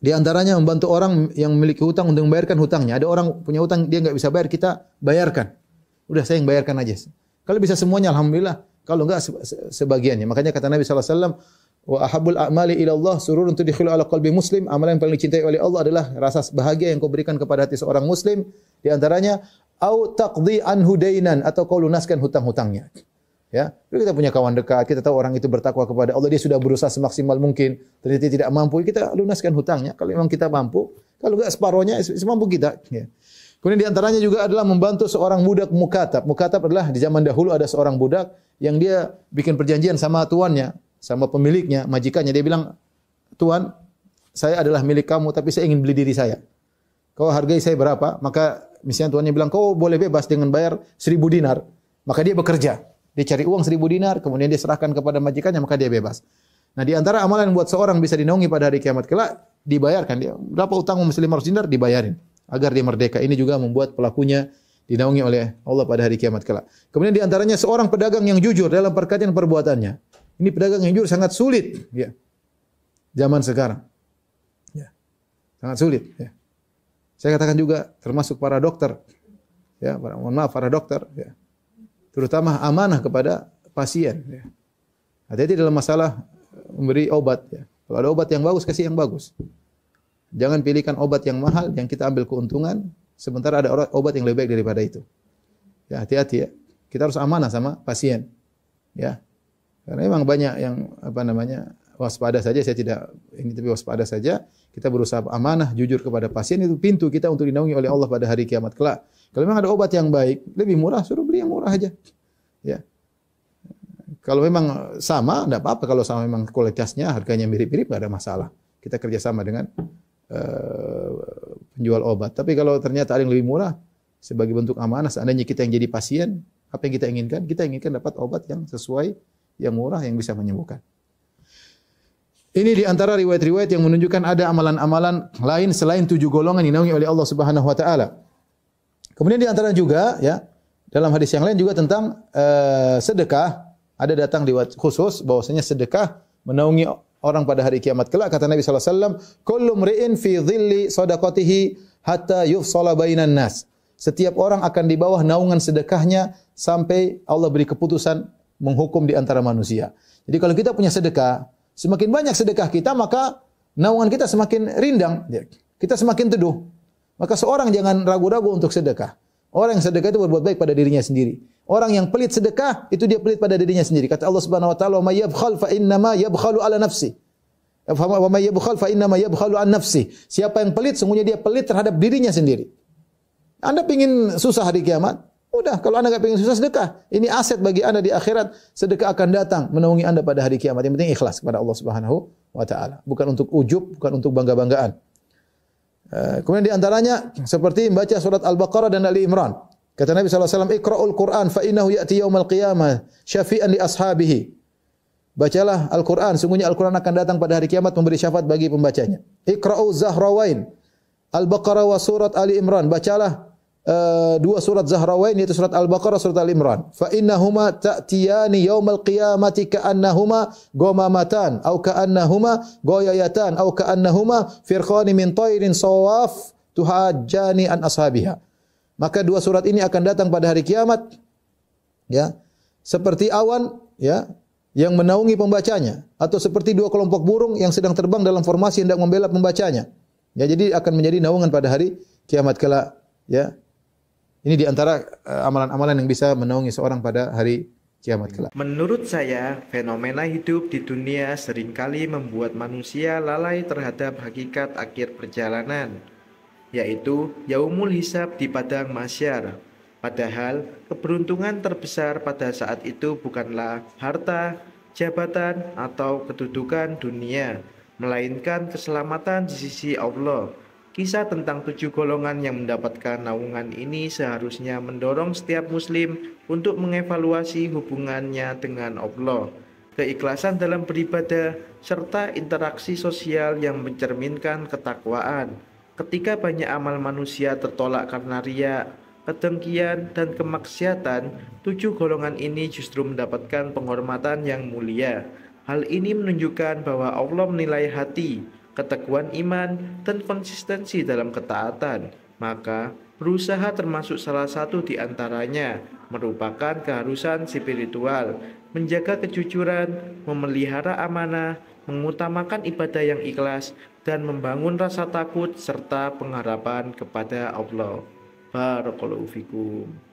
di antaranya membantu orang yang memiliki hutang untuk membayarkan hutangnya. Ada orang punya hutang dia enggak bisa bayar, kita bayarkan. Udah saya yang bayarkan aja. Kalau bisa semuanya alhamdulillah, kalau enggak sebagiannya. Makanya kata Nabi sallallahu alaihi wasallam, wa ahabbul a'mali ila Allah sururun tudkhilu ala qalbi muslim. Amalan yang paling dicintai oleh Allah adalah rasa bahagia yang kau berikan kepada hati seorang muslim. Di antaranya au taqdi anhu dainan, atau kau lunaskan hutang-hutangnya. Ya, kita punya kawan dekat, kita tahu orang itu bertakwa kepada Allah, dia sudah berusaha semaksimal mungkin, ternyata tidak mampu, kita lunaskan hutangnya. Kalau memang kita mampu, kalau enggak separohnya semampu kita. Ya. Kemudian di antaranya juga adalah membantu seorang budak mukatab. Mukatab adalah di zaman dahulu ada seorang budak yang dia bikin perjanjian sama tuannya, sama pemiliknya, majikannya. Dia bilang, "Tuan, saya adalah milik kamu, tapi saya ingin beli diri saya. Kau hargai saya berapa?" Maka misalnya tuannya bilang, "Kau boleh bebas dengan bayar 1.000 dinar." Maka dia bekerja. Dia cari uang 1.000 dinar, kemudian dia serahkan kepada majikannya, maka dia bebas. Nah, di antara amalan yang buat seorang bisa dinaungi pada hari kiamat kelak, dibayarkan. Dia berapa utang muslim 500 dinar, dibayarin agar dia merdeka. Ini juga membuat pelakunya dinaungi oleh Allah pada hari kiamat kelak. Kemudian di antaranya seorang pedagang yang jujur dalam perkataan perbuatannya. Ini pedagang yang jujur sangat sulit, ya. Zaman sekarang. Ya. Sangat sulit, ya. Saya katakan juga termasuk para dokter. Ya, mohon maaf para dokter, ya. Terutama amanah kepada pasien, ya. Hati-hati dalam masalah memberi obat, ya. Kalau ada obat yang bagus, kasih yang bagus. Jangan pilihkan obat yang mahal yang kita ambil keuntungan, sementara ada obat yang lebih baik daripada itu. Ya, hati-hati ya. Kita harus amanah sama pasien. Ya. Karena memang banyak yang waspada saja, saya tidak ini, tapi waspada saja. Kita berusaha amanah, jujur kepada pasien, itu pintu kita untuk dinaungi oleh Allah pada hari kiamat kelak. Kalau memang ada obat yang baik, lebih murah, suruh beli yang murah aja. Ya. Kalau memang sama, tidak apa-apa. Kalau sama memang kualitasnya, harganya mirip-mirip, tidak ada masalah. Kita kerjasama dengan penjual obat. Tapi kalau ternyata ada yang lebih murah, sebagai bentuk amanah, seandainya kita yang jadi pasien, apa yang kita inginkan? Kita inginkan dapat obat yang sesuai, yang murah, yang bisa menyembuhkan. Ini di antara riwayat-riwayat yang menunjukkan ada amalan-amalan lain selain 7 golongan yang dinaungi oleh Allah Subhanahu wa taala. Kemudian di antara juga, ya, dalam hadis yang lain juga tentang sedekah, ada datang riwayat khusus bahwasanya sedekah menaungi orang pada hari kiamat kelak. Kata Nabi sallallahu alaihi wasallam, "Kullu mri'in fi dhilli shadaqatihi hatta yufsala bainan nas." Setiap orang akan di bawah naungan sedekahnya sampai Allah beri keputusan menghukum di antara manusia. Jadi kalau kita punya sedekah, semakin banyak sedekah kita, maka naungan kita semakin rindang, kita semakin teduh. Maka seorang jangan ragu-ragu untuk sedekah. Orang yang sedekah itu berbuat baik pada dirinya sendiri. Orang yang pelit sedekah, itu dia pelit pada dirinya sendiri. Kata Allah Subhanahu wa taala, "Wa may yabkhal fa innama yabkhalu ala nafsi." Wa may yabkhal fa innama yabkhalu an nafsi. Siapa yang pelit, sungguhnya dia pelit terhadap dirinya sendiri. Anda ingin susah hari kiamat? Udah, kalau Anda enggak ingin susah, sedekah. Ini aset bagi Anda di akhirat. Sedekah akan datang menaungi Anda pada hari kiamat. Yang penting ikhlas kepada Allah Subhanahu wa taala. Bukan untuk ujub, bukan untuk bangga-banggaan. Kemudian di antaranya seperti membaca surat Al-Baqarah dan Ali Imran. Kata Nabi sallallahu alaihi wasallam, "Iqra'ul Qur'an fa innahu ya'ti yaumal qiyamah syafi'an li ashabihi." Bacalah Al-Qur'an, sungguhnya Al-Qur'an akan datang pada hari kiamat memberi syafaat bagi pembacanya. Iqra'u Zahrawain, Al-Baqarah wa surat Ali Imran. Bacalah dua surat Zahrawain, yaitu surat Al-Baqarah, surat Al-Imran. Fa innahuma ta'tiyani yaumal qiyamati ka'annahuma ghamamatan aw ka'annahuma ghayayatan aw ka'annahuma firqani min tayrin sawaf tuhajjani an ashabiha. Maka dua surat ini akan datang pada hari kiamat, ya, seperti awan, ya, yang menaungi pembacanya, atau seperti dua kelompok burung yang sedang terbang dalam formasi hendak membela pembacanya. Ya, jadi akan menjadi naungan pada hari kiamat kelak, ya. Ini di antara amalan-amalan yang bisa menaungi seorang pada hari kiamat kelak.
Menurut saya, fenomena hidup di dunia seringkali membuat manusia lalai terhadap hakikat akhir perjalanan, yaitu yaumul hisab di padang mahsyar. Padahal keberuntungan terbesar pada saat itu bukanlah harta, jabatan, atau kedudukan dunia, melainkan keselamatan di sisi Allah. Kisah tentang 7 golongan yang mendapatkan naungan ini seharusnya mendorong setiap muslim untuk mengevaluasi hubungannya dengan Allah, keikhlasan dalam beribadah, serta interaksi sosial yang mencerminkan ketakwaan. Ketika banyak amal manusia tertolak karena riya, kedengkian, dan kemaksiatan, 7 golongan ini justru mendapatkan penghormatan yang mulia. Hal ini menunjukkan bahwa Allah menilai hati, keteguhan iman, dan konsistensi dalam ketaatan. Maka, Berusaha termasuk salah satu di antaranya, merupakan keharusan spiritual, menjaga kejujuran, memelihara amanah, mengutamakan ibadah yang ikhlas, dan membangun rasa takut serta pengharapan kepada Allah. Barakallahu fikum.